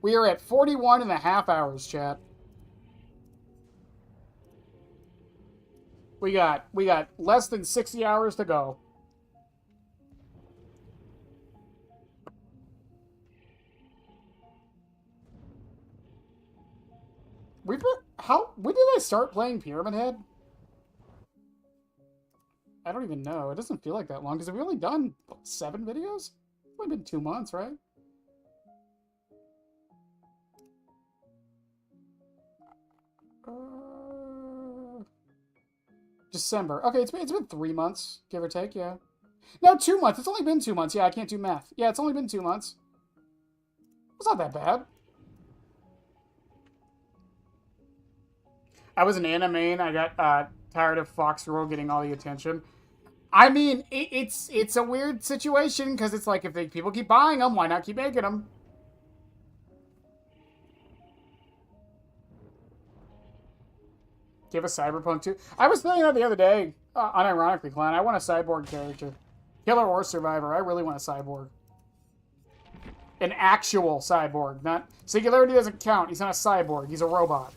We are at 41.5 hours, chat. We got less than 60 hours to go. When did I start playing Pyramid Head? I don't even know. It doesn't feel like that long, because we've only done 7 videos? It's only been 2 months, right? December. Okay, it's been 3 months, give or take, yeah. No, 2 months. It's only been 2 months. Yeah, I can't do math. Yeah, it's only been 2 months. It's not that bad. I was an anime and I got tired of Fox Rule getting all the attention. I mean, it's a weird situation because it's like if people keep buying them, why not keep making them? Give a Cyberpunk 2. I was playing that the other day, unironically, Clan. I want a cyborg character. Killer or Survivor. I really want a cyborg. An actual cyborg. Not Singularity doesn't count. He's not a cyborg. He's a robot.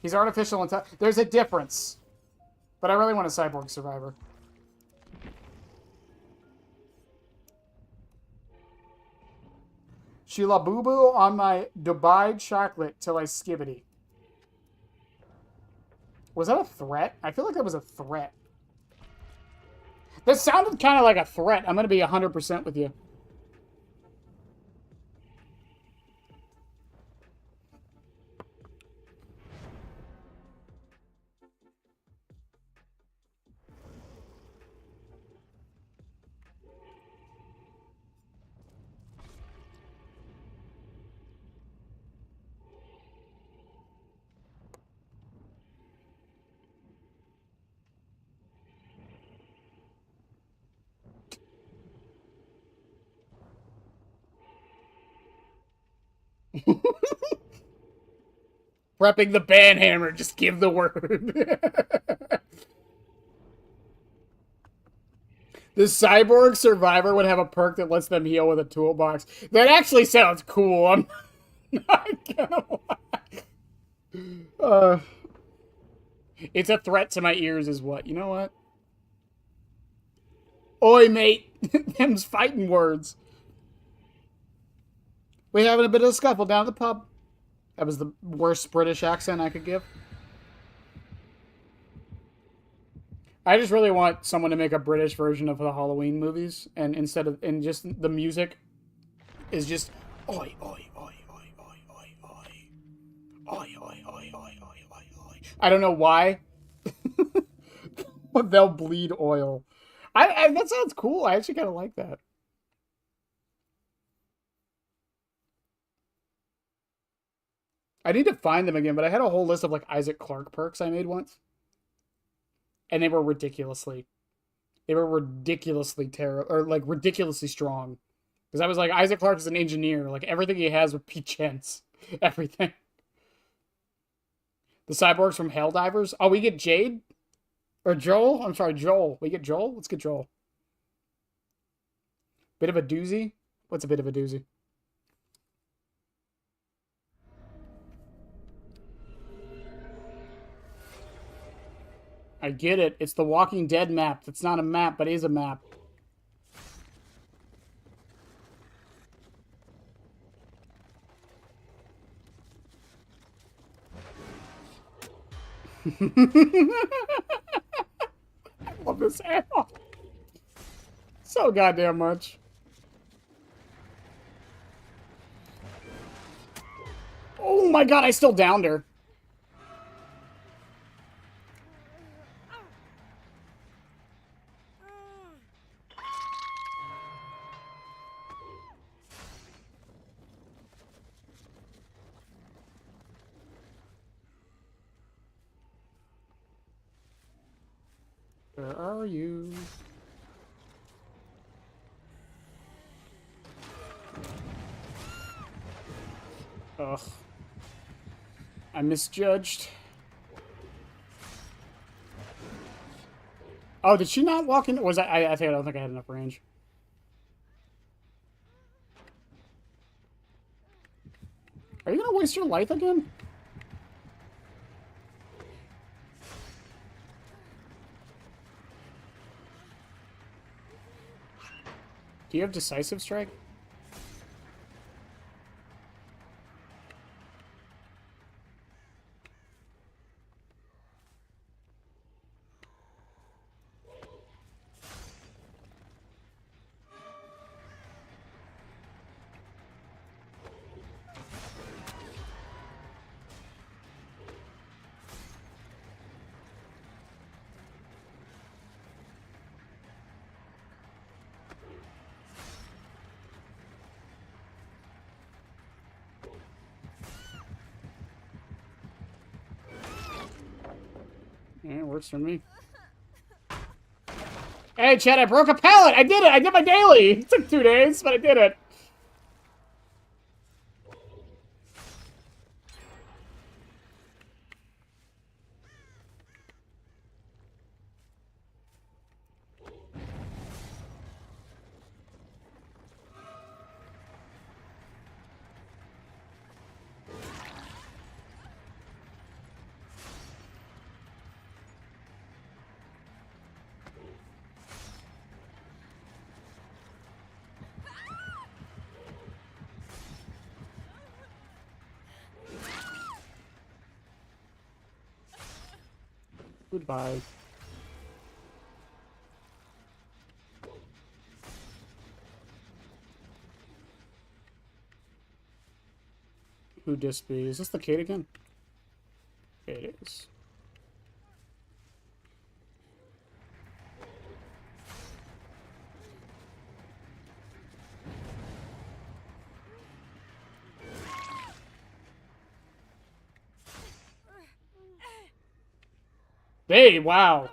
He's artificial intelligence. There's a difference. But I really want a cyborg survivor. Sheila Boo Boo on my Dubai chocolate till I skibbity. Was that a threat? I feel like that was a threat. That sounded kind of like a threat. I'm going to be 100% with you. Prepping the banhammer, just give the word. The cyborg survivor would have a perk that lets them heal with a toolbox. That actually sounds cool. I'm not gonna lie. It's a threat to my ears is what? You know what? Oi, mate. Them's fighting words. We having a bit of a scuffle down at the pub. That was the worst British accent I could give. I just really want someone to make a British version of the Halloween movies, and instead of just the music is just oi oi oi oi oi oi oi oi oi oi oi oi oi. I don't know why. They'll bleed oil. That sounds cool. I actually kind of like that. I need to find them again, but I had a whole list of like Isaac Clarke perks I made once. and they were ridiculously terrible, or like ridiculously strong. Because I was like, Isaac Clarke is an engineer. Like everything he has would be chance. Everything. The cyborgs from Helldivers. Oh, we get Jade? Or Joel? I'm sorry, Joel. We get Joel? Let's get Joel. Bit of a doozy? What's a bit of a doozy? I get it. It's the Walking Dead map. It's not a map, but it is a map. I love this ammo. So goddamn much. Oh my god, I still downed her. Where are you? Ugh. I misjudged. Oh, did she not walk in? Was I don't think I had enough range. Are you gonna waste your life again? Do you have decisive strike? Yeah, it works for me. Hey, Chad, I broke a pallet! I did it! I did my daily! It took 2 days, but I did it. Goodbye. Who dis be? Is this the Kate again? It is. Hey, wow.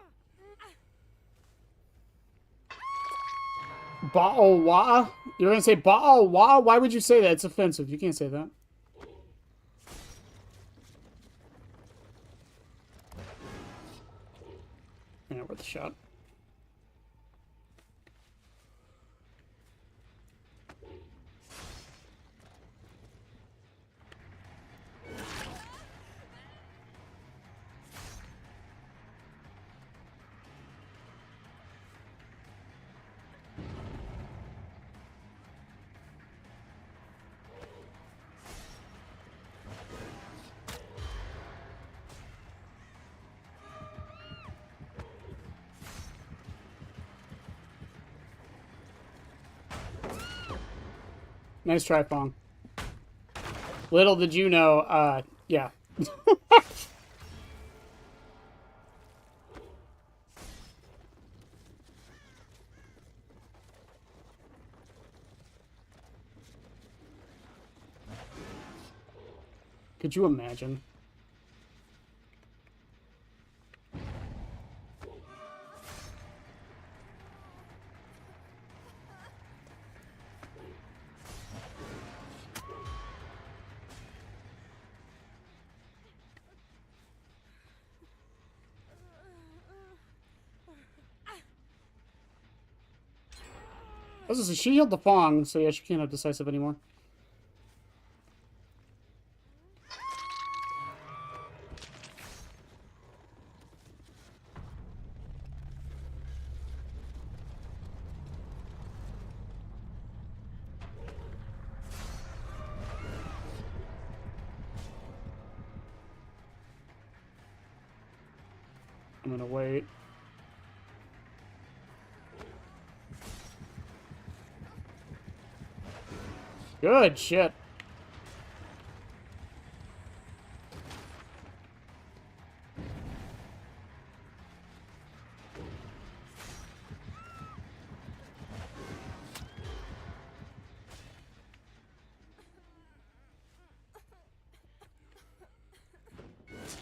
Ba'awa? You're gonna say Ba'awa? Why would you say that? It's offensive. You can't say that. Yeah, worth a shot. Nice try, Fong. Little did you know, yeah. Could you imagine? Listen, she healed the Fong, so yeah, she can't have decisive anymore. I'm gonna wait. Good shit.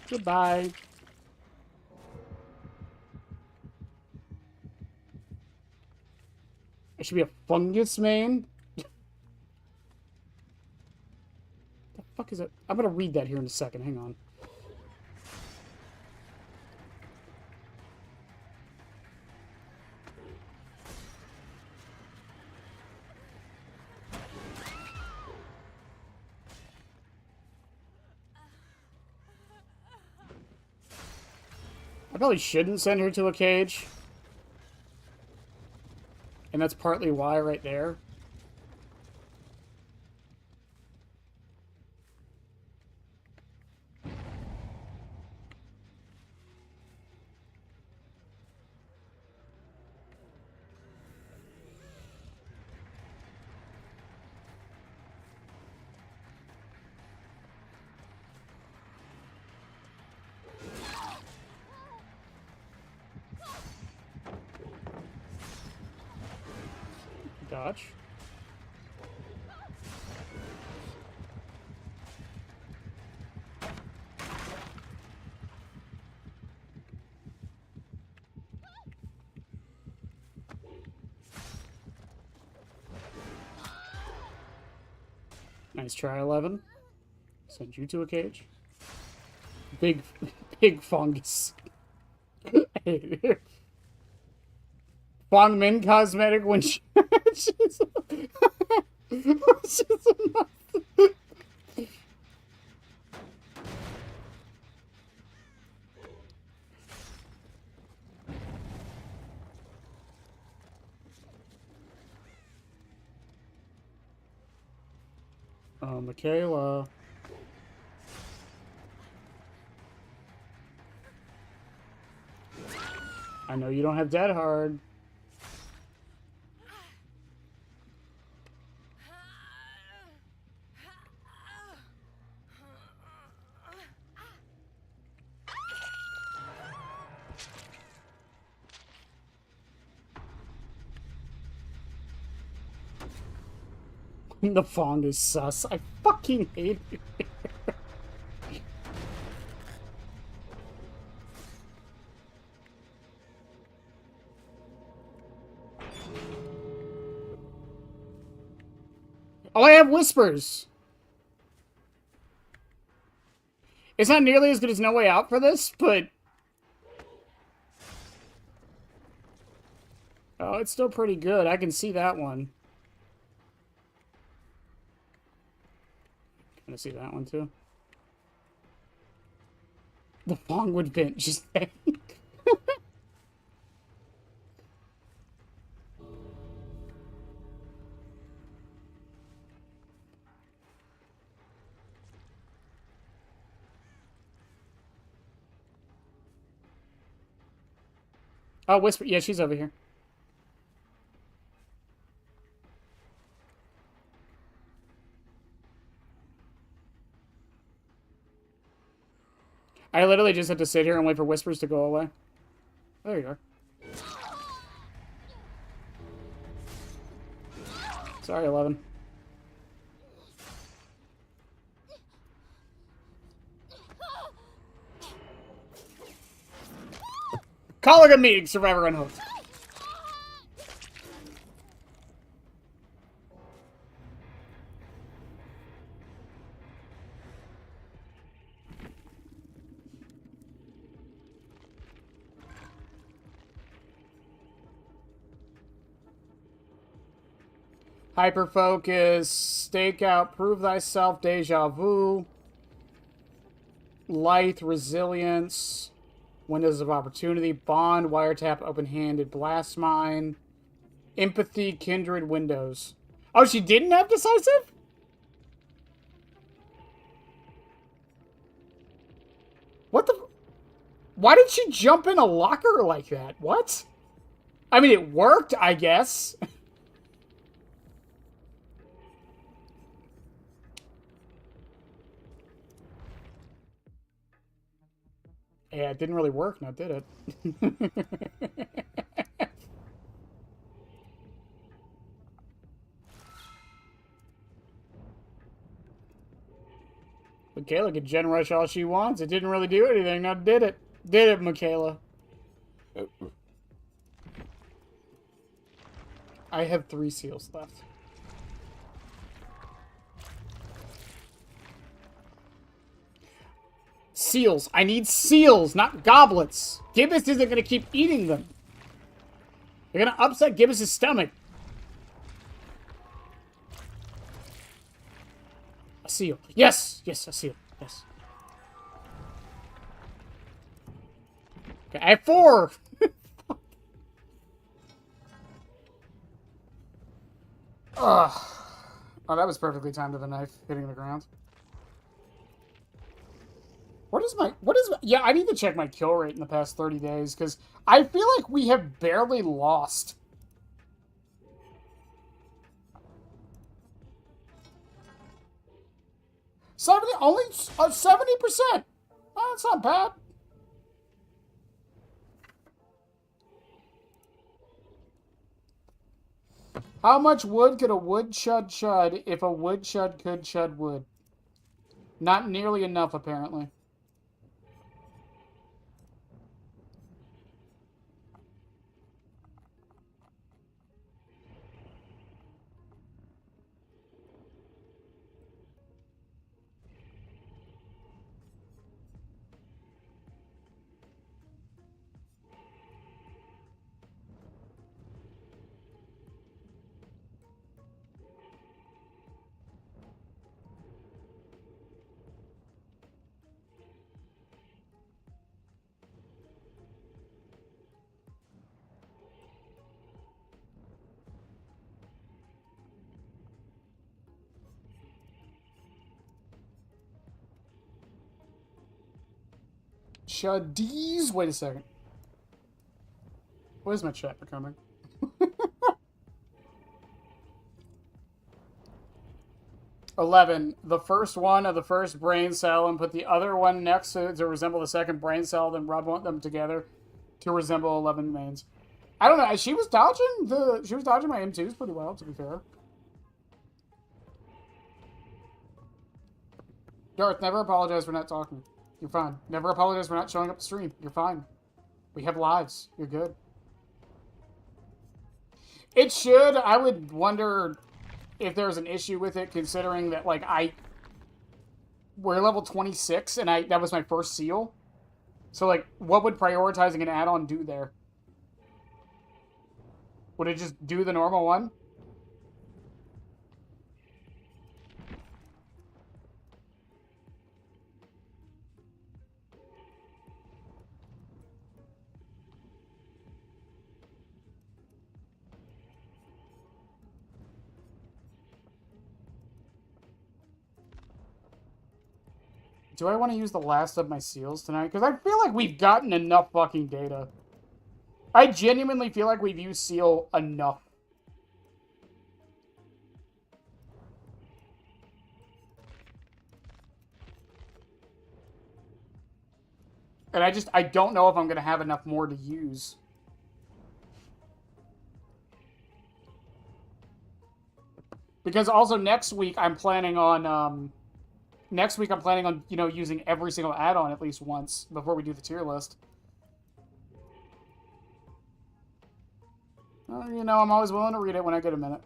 Goodbye. I should be a fungus main. The fuck is it? I'm gonna read that here in a second. Hang on. I probably shouldn't send her to a cage. And that's partly why right there. Dodge. Nice try, 11. Send you to a cage. Big fungus. Fong Min cosmetic when she's she's Michaela. I know you don't have Dead Hard. The Fong is sus. I fucking hate it. Oh, I have Whispers. It's not nearly as good as No Way Out for this, but... Oh, it's still pretty good. I can see that one. Can I see that one, too? The Fongwood Vent, just saying. Oh, Whisper. Yeah, she's over here. I literally just have to sit here and wait for Whispers to go away. There you are. Sorry, 11. Calling a meeting, Survivor Unhooked. Hyperfocus, Stakeout, Prove Thyself, Deja Vu, Lithe, Resilience, Windows of Opportunity, Bond, Wiretap, Open-Handed, Blast Mine, Empathy, Kindred, Windows. Oh, she didn't have Decisive? What the... Why did she jump in a locker like that? What? I mean, it worked, I guess. Yeah, it didn't really work, now did it? Michaela could gen rush all she wants. It didn't really do anything, now did it? Did it, Michaela? I have 3 seals left. Seals. I need seals, not goblets. Gibbous isn't going to keep eating them. They're going to upset Gibbous' stomach. A seal. Yes! Yes, a seal. Yes. Okay, I have 4! Ugh. Oh, that was perfectly timed to the knife hitting the ground. What is my... Yeah, I need to check my kill rate in the past 30 days, because I feel like we have barely lost. Only 70%. Oh, that's not bad. How much wood could a wood chud if a wood chud could chud wood? Not nearly enough, apparently. Chuddies. Wait a second. What is my chat becoming? 11. The first one of the first brain cell and put the other one next to resemble the second brain cell, then rub them together to resemble 11 mains. I don't know. She was dodging my M2s pretty well, to be fair. Darth, never apologize for not talking. You're fine. Never apologize for not showing up to stream. You're fine. We have lives. You're good. It should. I would wonder if there's an issue with it, considering that, like, we're level 26, and that was my first seal. So, like, what would prioritizing an add-on do there? Would it just do the normal one? Do I want to use the last of my seals tonight? Because I feel like we've gotten enough fucking data. I genuinely feel like we've used seal enough. And I don't know if I'm going to have enough more to use. Because also next week I'm planning on, you know, using every single add-on at least once before we do the tier list. You know, I'm always willing to read it when I get a minute.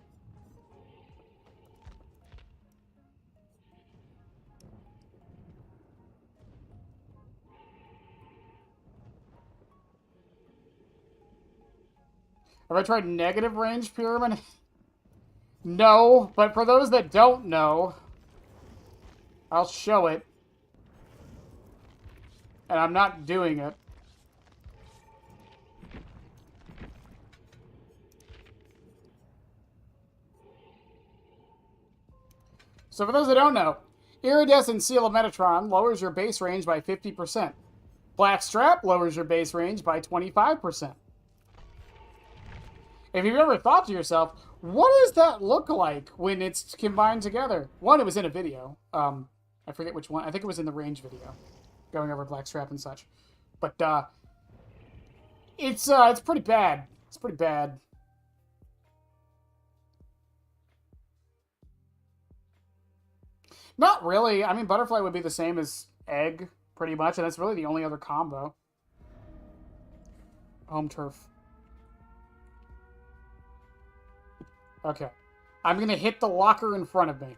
Have I tried negative range pyramid? No, but for those that don't know, I'll show it. And I'm not doing it. So for those that don't know, Iridescent Seal of Metatron lowers your base range by 50%. Black Strap lowers your base range by 25%. If you've ever thought to yourself, what does that look like when it's combined together? One, it was in a video. I forget which one. I think it was in the range video, going over Black Strap and such. But it's pretty bad. It's pretty bad. Not really. I mean, Butterfly would be the same as Egg, pretty much, and that's really the only other combo. Home turf. Okay. I'm gonna hit the locker in front of me.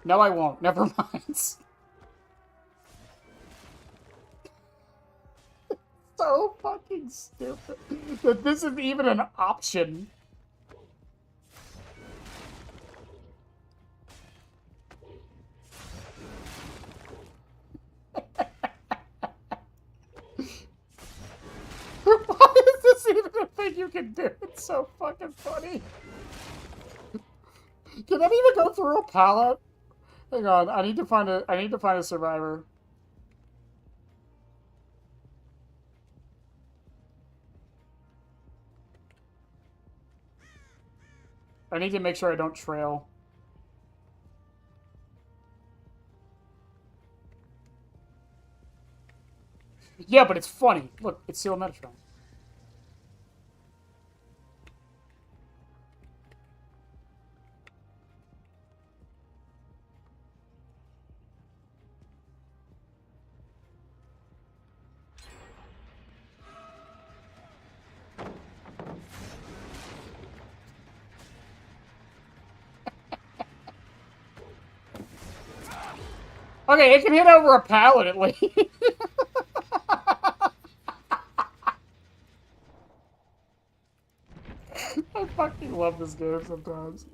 No, I won't. Never mind. So fucking stupid that this is even an option. Why is this even a thing you can do? It's so fucking funny. Can that even go through a pallet? Hang on, I need to find a survivor. I need to make sure I don't trail. Yeah, but it's funny. Look, it's Seal Metatron. Okay, it can hit over a pallet at least. I fucking love this game sometimes.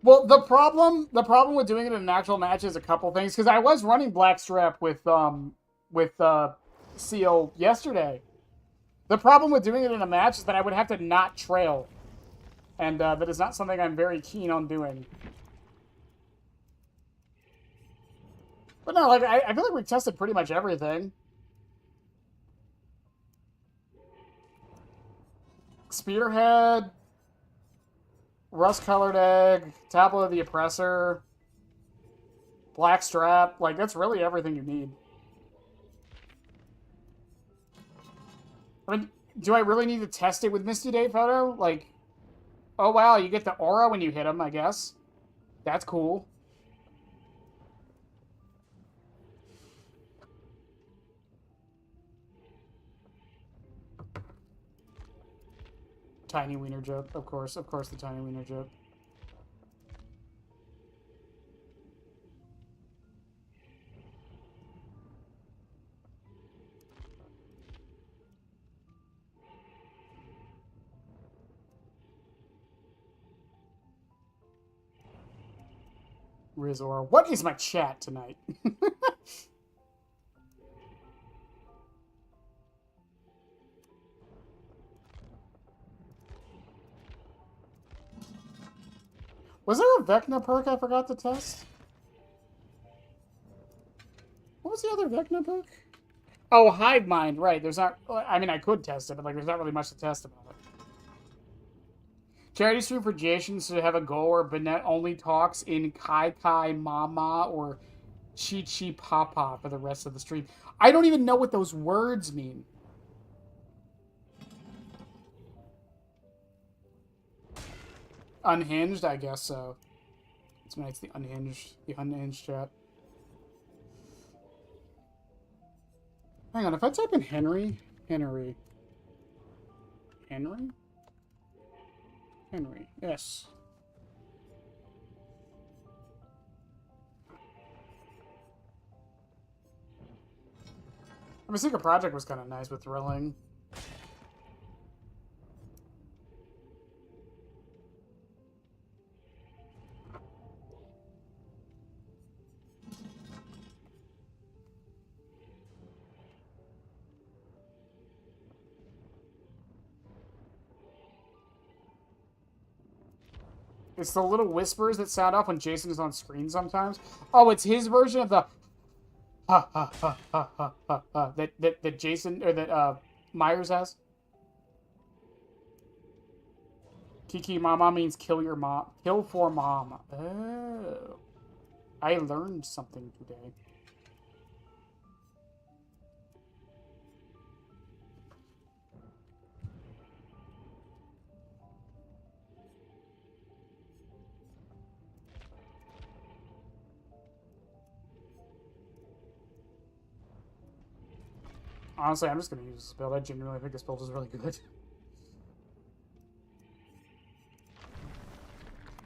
Well, the problem with doing it in an actual match is a couple things, because I was running Black Strap with Seal yesterday. The problem with doing it in a match is that I would have to not trail, and that is not something I'm very keen on doing. But no, like I feel like we've tested pretty much everything. Spearhead, rust-colored egg, tablet of the oppressor, black strap. Like, that's really everything you need. I mean, do I really need to test it with Misty Date Photo? Like, oh wow, you get the aura when you hit him, I guess. That's cool. Tiny wiener joke, of course the tiny wiener joke. Rizor, what is my chat tonight? Was there a Vecna perk I forgot to test? What was the other Vecna perk? Oh, Hive Mind, right. There's not... I mean, I could test it, but like, there's not really much to test about it. Charity stream for Jason should have a goal where Bennett only talks in Kai Kai Mama or Chi Chi Papa for the rest of the stream. I don't even know what those words mean. Unhinged, I guess so. It's the unhinged chat. Hang on, if I type in Henry, yes. I mean, Secret Project was kind of nice with thrilling. It's the little whispers that sound off when Jason is on screen sometimes. Oh, it's his version of the ha ha ha ha ha ha ha that Jason or that Myers has. Kiki Mama means kill your mom. Kill for mom. Oh. I learned something today. Honestly, I'm just going to use this build. I genuinely think this build is really good.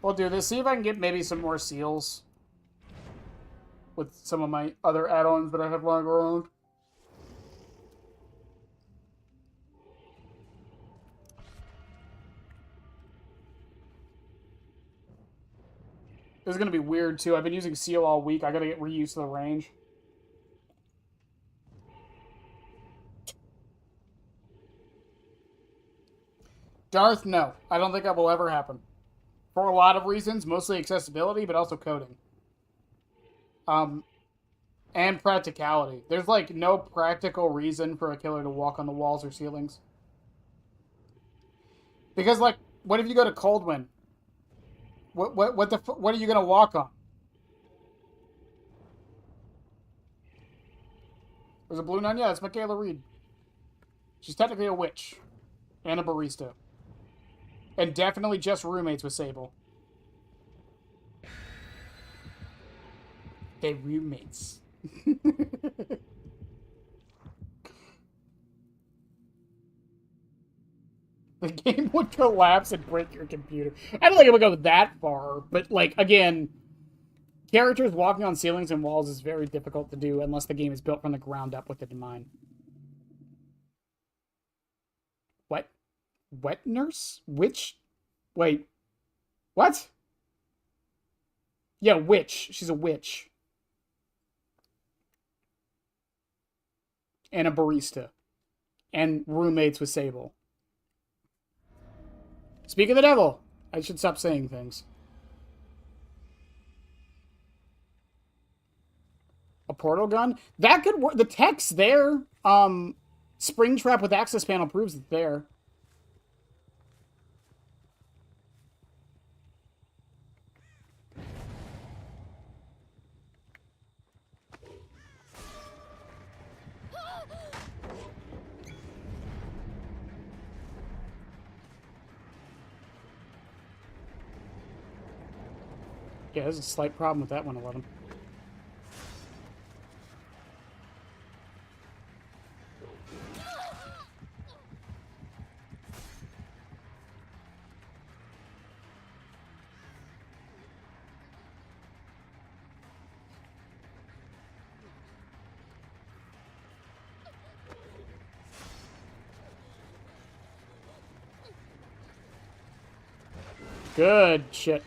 We'll do this. See if I can get maybe some more seals with some of my other add-ons that I have lying around. This is going to be weird, too. I've been using seal all week. I got to get reused to the range. Darth, no. I don't think that will ever happen. For a lot of reasons, mostly accessibility, but also coding. And practicality. There's, like, no practical reason for a killer to walk on the walls or ceilings. Because, like, what if you go to Coldwind? What are you gonna walk on? There's a blue nun? Yeah, it's Michaela Reed. She's technically a witch. And a barista. And definitely just roommates with Sable. They're roommates. The game would collapse and break your computer. I don't think it would go that far, but, like, again, characters walking on ceilings and walls is very difficult to do unless the game is built from the ground up with it in mind. What? Wet nurse? Witch? Wait. What? Yeah, witch. She's a witch. And a barista. And roommates with Sable. Speak of the devil. I should stop saying things. A portal gun? That could work. The text there. Springtrap with access panel proves it's there. Yeah, there's a slight problem with that 111. Good shit.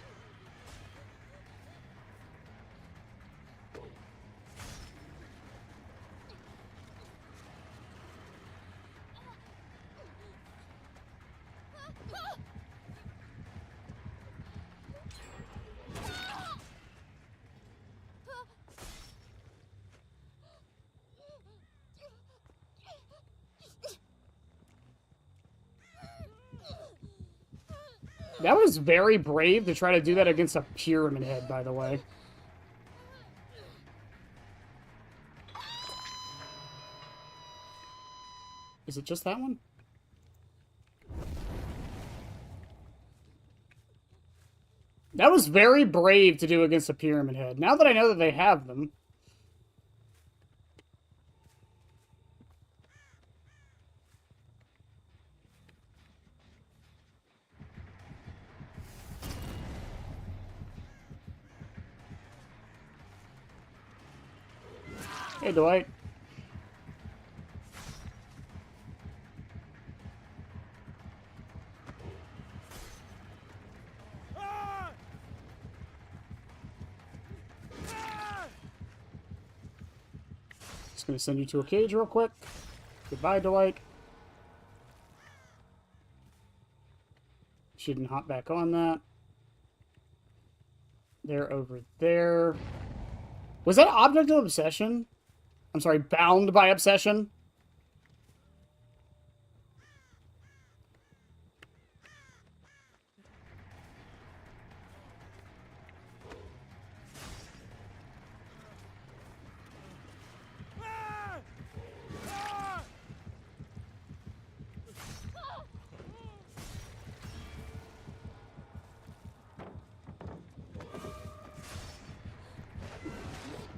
That was very brave to try to do that against a pyramid head, by the way. Is it just that one? That was very brave to do against a pyramid head. Now that I know that they have them. Hey, Dwight. Just gonna send you to a cage real quick. Goodbye, Dwight. She didn't hop back on that. They're over there. Was that Object of Obsession? I'm sorry, Bound by Obsession?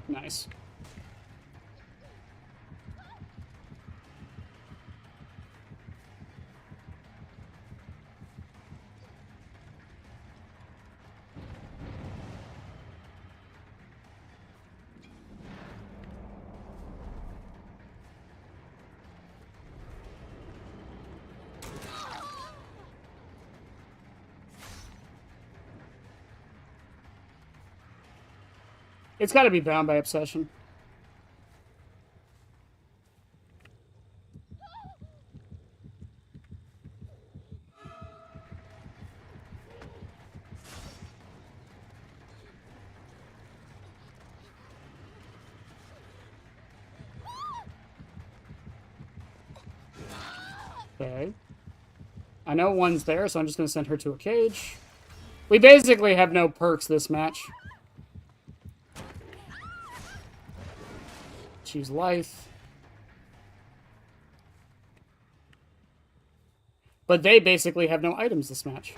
Nice. It's got to be Bound by Obsession. Okay. I know one's there, so I'm just going to send her to a cage. We basically have no perks this match. Choose life. But they basically have no items this match.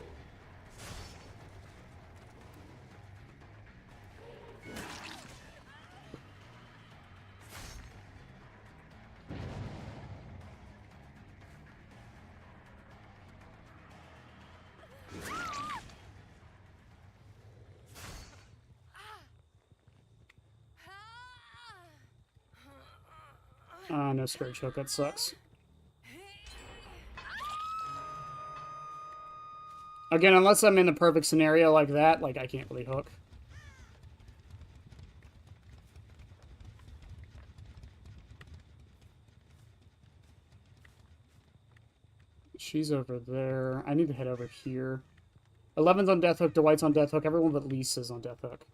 No straight choke, that sucks. Again, unless I'm in the perfect scenario like that, like, I can't really hook. She's over there. I need to head over here. 11's on death hook, Dwight's on death hook, everyone but Lisa's on death hook.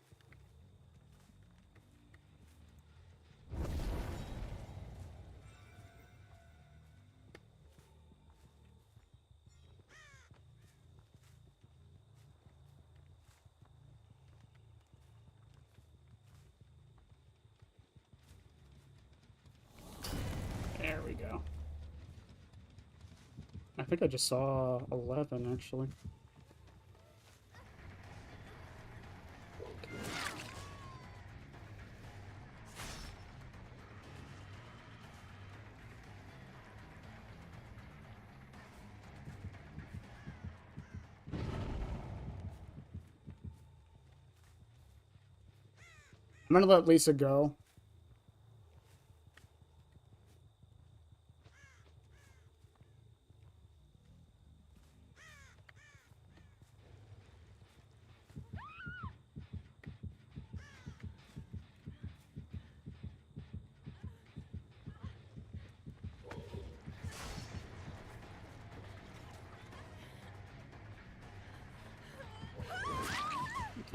There we go. I think I just saw 11, actually. I'm gonna let Lisa go.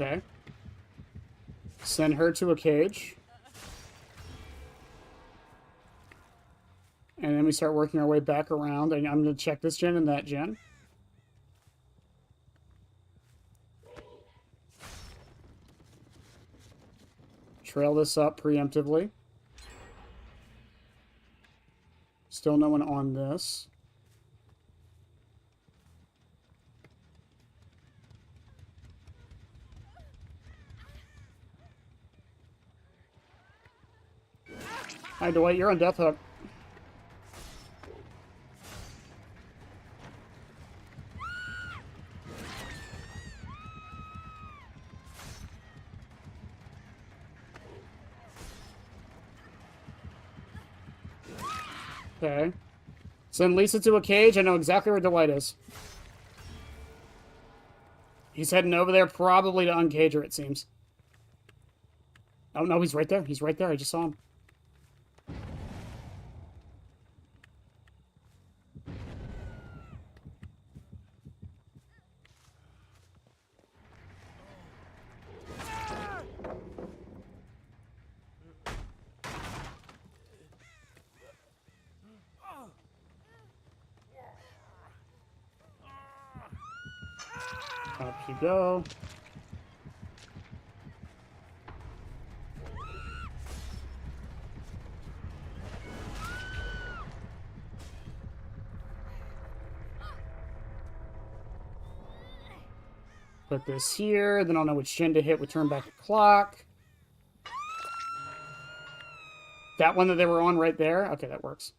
Okay. Send her to a cage. And then we start working our way back around. And I'm going to check this gen and that gen. Trail this up preemptively. Still no one on this. Hi, Dwight. You're on death hook. Okay. Send Lisa to a cage. I know exactly where Dwight is. He's heading over there probably to uncage her, it seems. Oh, no, he's right there. He's right there. I just saw him. Up you go. Put this here, then I'll know which gen to hit with turn back the clock. That one that they were on right there? Okay, that works.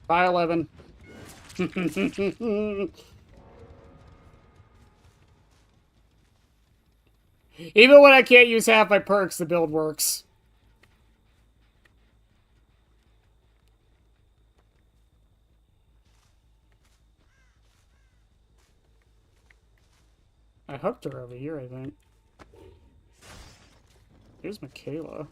Bye, 11. Even when I can't use half my perks, the build works. I hooked her over here, I think. Here's Michaela.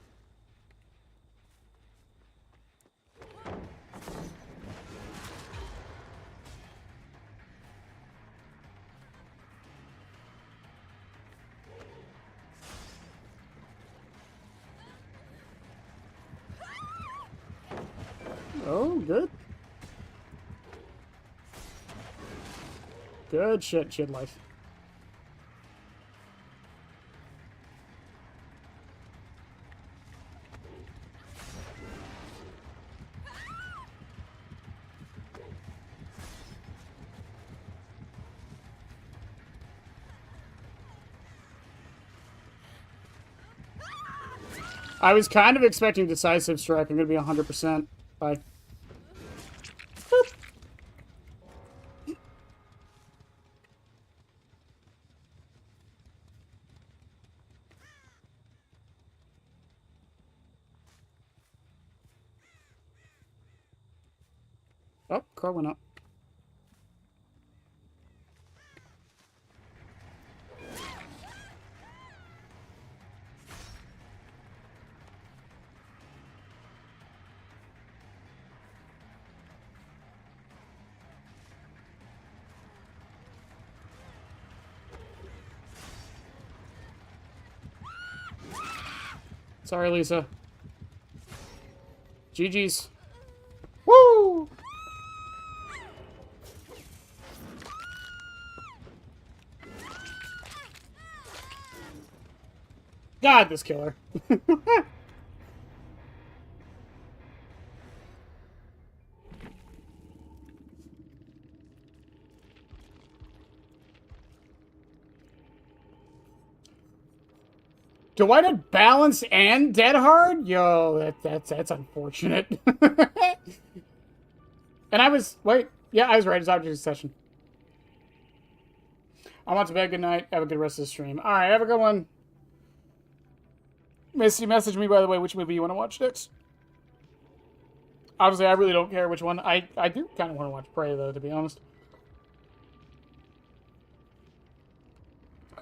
Oh, good. Good shit, she had life. I was kind of expecting decisive strike. I'm going to be 100%. Bye. Boop. Oh, crow went up. Sorry, Lisa. GG's. Woo! God, this killer. Do I need balance and dead hard? Yo, that's unfortunate. And I was yeah, I was right. It's object session. I want to bed. Good night. Have a good rest of the stream. All right, have a good one. Missy, message me by the way which movie you want to watch next. Obviously, I really don't care which one. I do kind of want to watch Prey though, to be honest.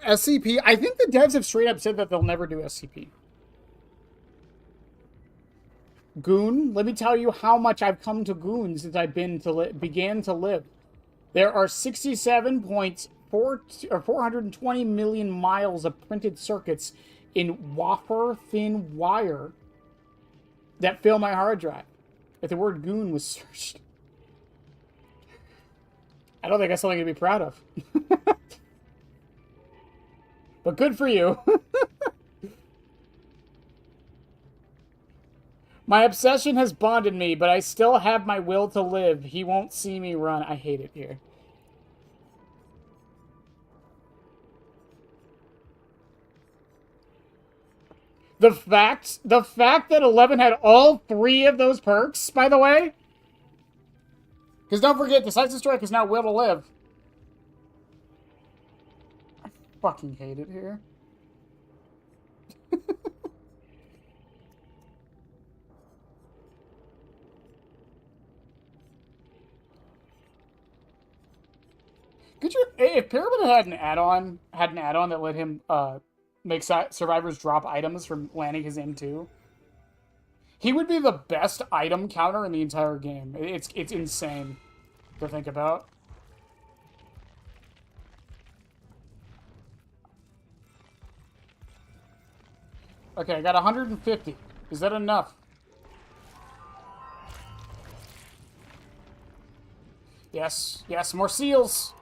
SCP. I think the devs have straight up said that they'll never do SCP. Goon. Let me tell you how much I've come to Goon since I've began to live. There are 420 million miles of printed circuits in wafer-thin wire that fill my hard drive. If the word goon was searched. I don't think that's something to be proud of. But good for you. My obsession has bonded me, but I still have my will to live. He won't see me run. I hate it here. The fact that 11 had all 3 of those perks, by the way. Because don't forget, Decisive Strike is now will to live. I fucking hate it here. Could you, if Pyramid had an add-on that let him make survivors drop items from landing his M2, he would be the best item counter in the entire game. It's insane to think about. Okay, I got 150. Is that enough? Yes, yes, more seals.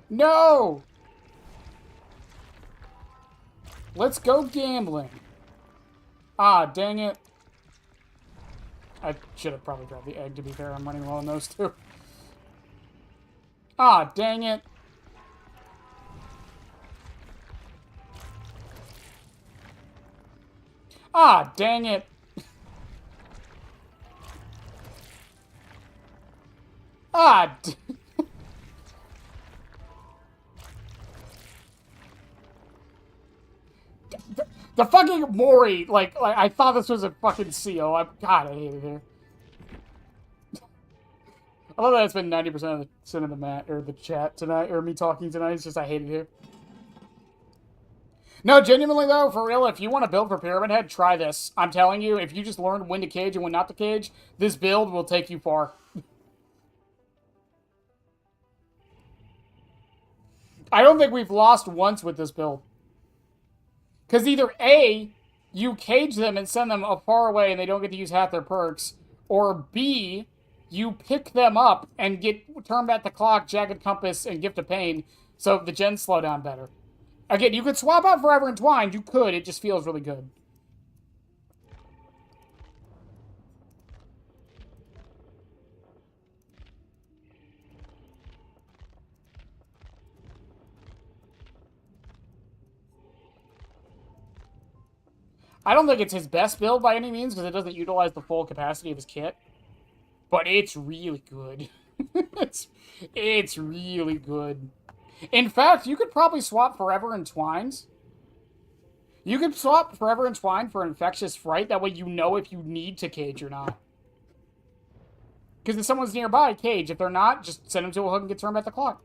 No! Let's go gambling. Ah, dang it. I should have probably grabbed the egg, to be fair. I'm running low on those two. Ah, dang it. Ah, dang it. Ah, the fucking Mori, like I thought this was a fucking seal. God, I hate it here. I love that it's been 90% of the mat or the chat tonight, or me talking tonight. It's just I hate it here. No, genuinely though, for real, if you want to build for Pyramid Head, try this. I'm telling you, if you just learn when to cage and when not to cage, this build will take you far. I don't think we've lost once with this build. Because either A, you cage them and send them far away and they don't get to use half their perks, or B, you pick them up and get Turn Back the Clock, Jagged Compass, and Gift of Pain, so the gens slow down better. Again, you could swap out Forever Entwined. You could. It just feels really good. I don't think it's his best build by any means because it doesn't utilize the full capacity of his kit. But it's really good. it's really good. In fact, you could probably swap Forever Entwined. You could swap Forever Entwined for Infectious Fright. That way you know if you need to cage or not. Because if someone's nearby, cage. If they're not, just send them to a hook and get Turned Back the Clock.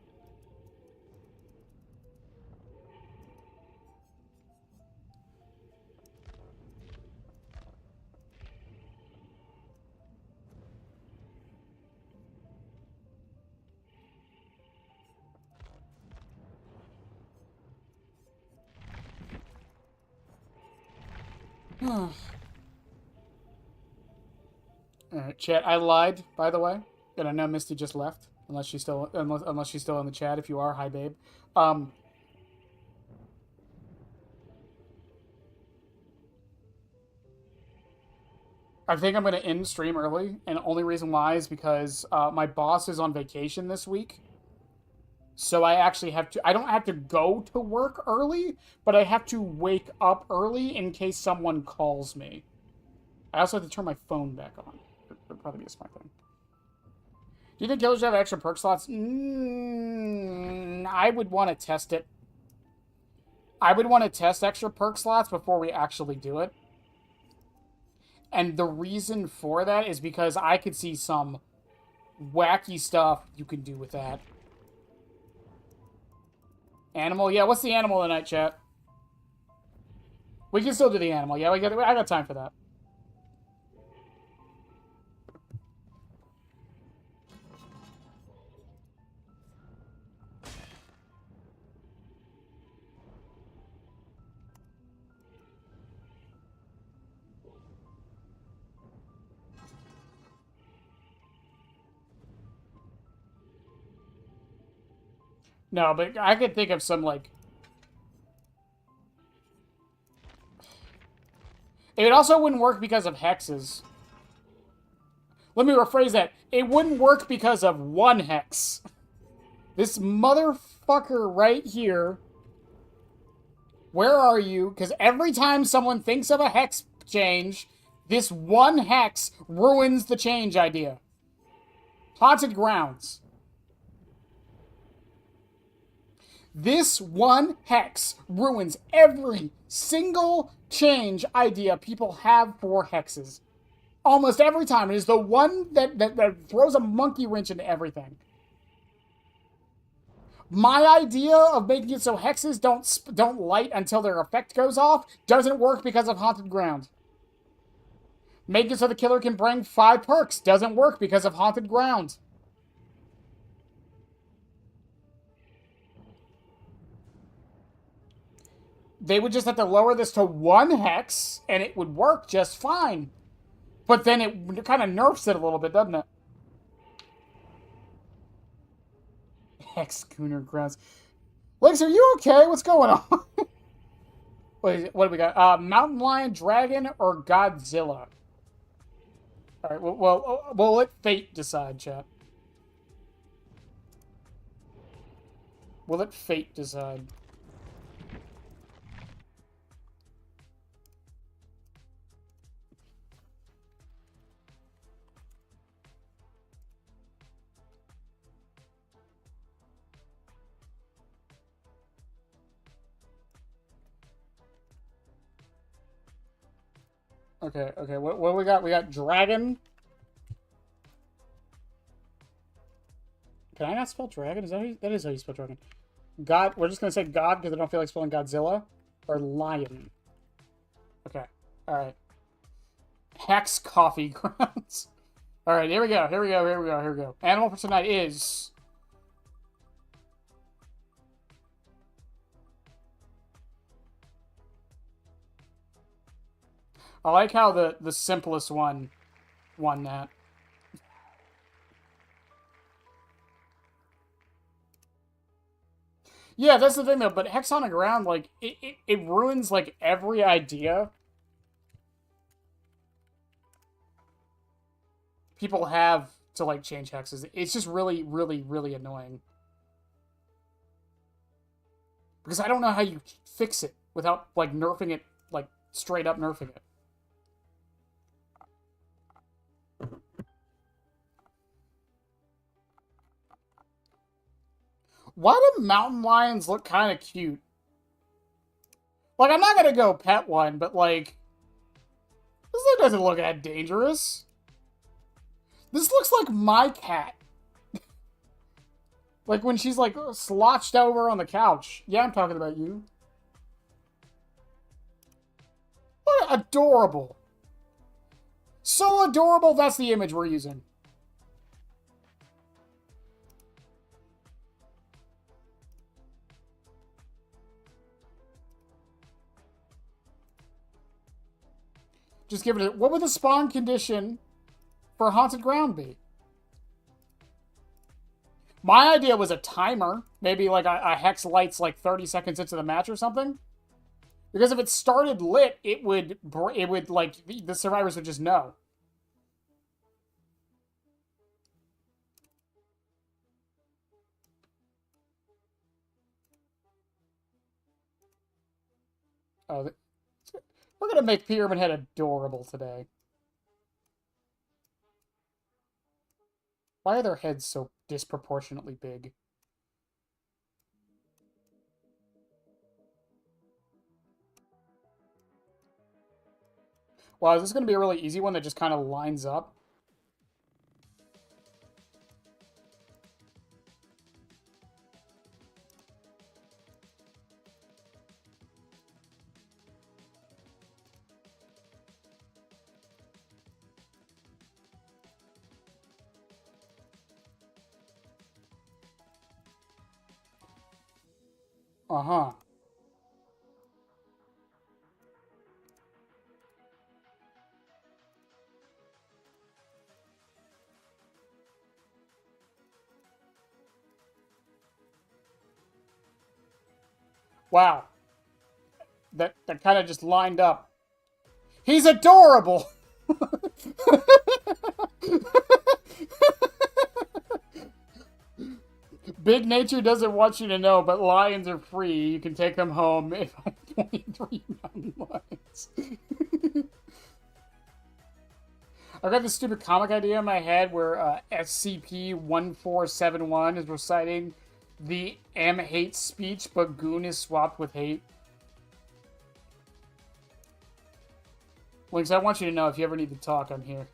Alright, chat. I lied, by the way. And I know Misty just left. Unless she's still in the chat. If you are, hi babe. I think I'm going to end stream early, and the only reason why is because my boss is on vacation this week. So I actually have to... I don't have to go to work early, but I have to wake up early in case someone calls me. I also have to turn my phone back on. That'd probably be a smart thing. Do you think killers should have extra perk slots? I would want to test it. I would want to test extra perk slots before we actually do it. And the reason for that is because I could see some wacky stuff you can do with that. Animal? Yeah, what's the animal tonight, chat? We can still do the animal. Yeah, I got time for that. No, but I could think of some, like... It also wouldn't work because of hexes. Let me rephrase that. It wouldn't work because of one hex. This motherfucker right here. Where are you? Because every time someone thinks of a hex change, this one hex ruins the change idea. Haunted Grounds. This one hex ruins every single change idea people have for hexes. Almost every time. It is the one that throws a monkey wrench into everything. My idea of making it so hexes don't light until their effect goes off doesn't work because of Haunted Ground. Make it so the killer can bring 5 perks doesn't work because of Haunted Ground. They would just have to lower this to 1 hex, and it would work just fine. But then it kind of nerfs it a little bit, doesn't it? Hex Cooner Grounds. Lex, are you okay? What's going on? What do we got? Mountain Lion, Dragon, or Godzilla? Alright, we'll let fate decide, chat. We'll let fate decide. Okay, what do we got? We got Dragon. Can I not spell dragon? That is how you spell dragon. God, we're just gonna say God because I don't feel like spelling Godzilla. Or lion. Okay, alright. Hex Coffee Grounds. Alright, here we go. Animal for tonight is... I like how the simplest one won that. Yeah, that's the thing though, but Hex on the Ground, like, it ruins, like, every idea people have to, like, change hexes. It's just really, really, really annoying. Because I don't know how you fix it without, like, nerfing it, like, straight up nerfing it. Why do mountain lions look kind of cute? Like, I'm not gonna go pet one, but, like, this thing doesn't look that dangerous. This looks like my cat. Like, when she's, like, slouched over on the couch. Yeah, I'm talking about you. Look, adorable. So adorable, that's the image we're using. Just give it a... What would the spawn condition for Haunted Ground be? My idea was a timer. Maybe like a hex lights like 30 seconds into the match or something. Because if it started lit, it would like, the survivors would just know. Oh, we're going to make Pyramid Head adorable today. Why are their heads so disproportionately big? Wow, is this going to be a really easy one that just kind of lines up? Uh-huh. Wow. That kind of just lined up. He's adorable! Big Nature doesn't want you to know, but lions are free. You can take them home if I point 3 mountain lions. I've got this stupid comic idea in my head where SCP-1471 is reciting the M-hate speech, but Goon is swapped with hate. Lynx, I want you to know if you ever need to talk, I'm here.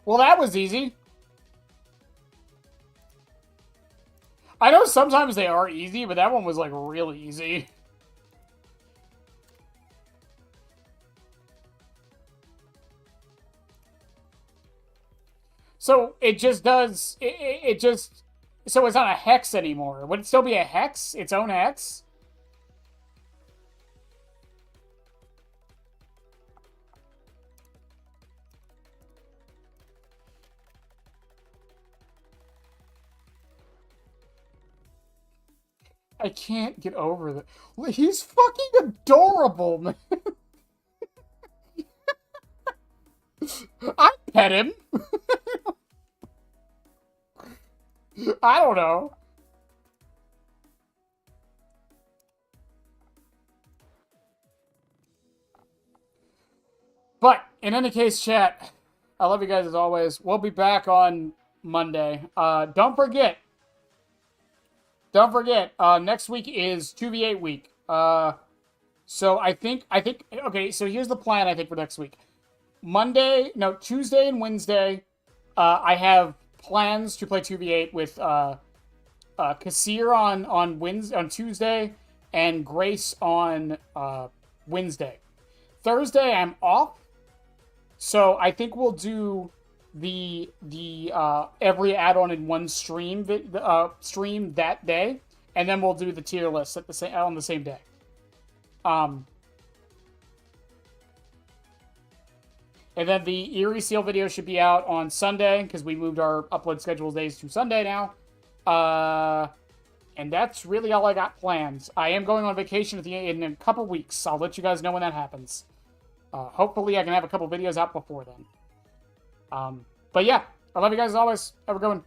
Well, that was easy. I know sometimes they are easy, but that one was, like, really easy. So, it just does... It just... So, it's not a hex anymore. Would it still be a hex? Its own hex? I can't get over that. He's fucking adorable, man. I pet him. I don't know. But, in any case, chat, I love you guys as always. We'll be back on Monday. Don't forget, next week is 2v8 week. So I think, okay, so here's the plan, I think, for next week. Tuesday and Wednesday, I have plans to play 2v8 with, Kassir on Tuesday, and Grace on, Wednesday. Thursday, I'm off, so I think we'll do the every add-on in one stream that day, and then we'll do the tier list on the same day. And then the Eerie Seal video should be out on Sunday, because we moved our upload schedule days to Sunday now. And that's really all I got planned. I am going on vacation in a couple weeks. I'll let you guys know when that happens. Hopefully I can have a couple videos out before then. But yeah, I love you guys as always. Have a good one.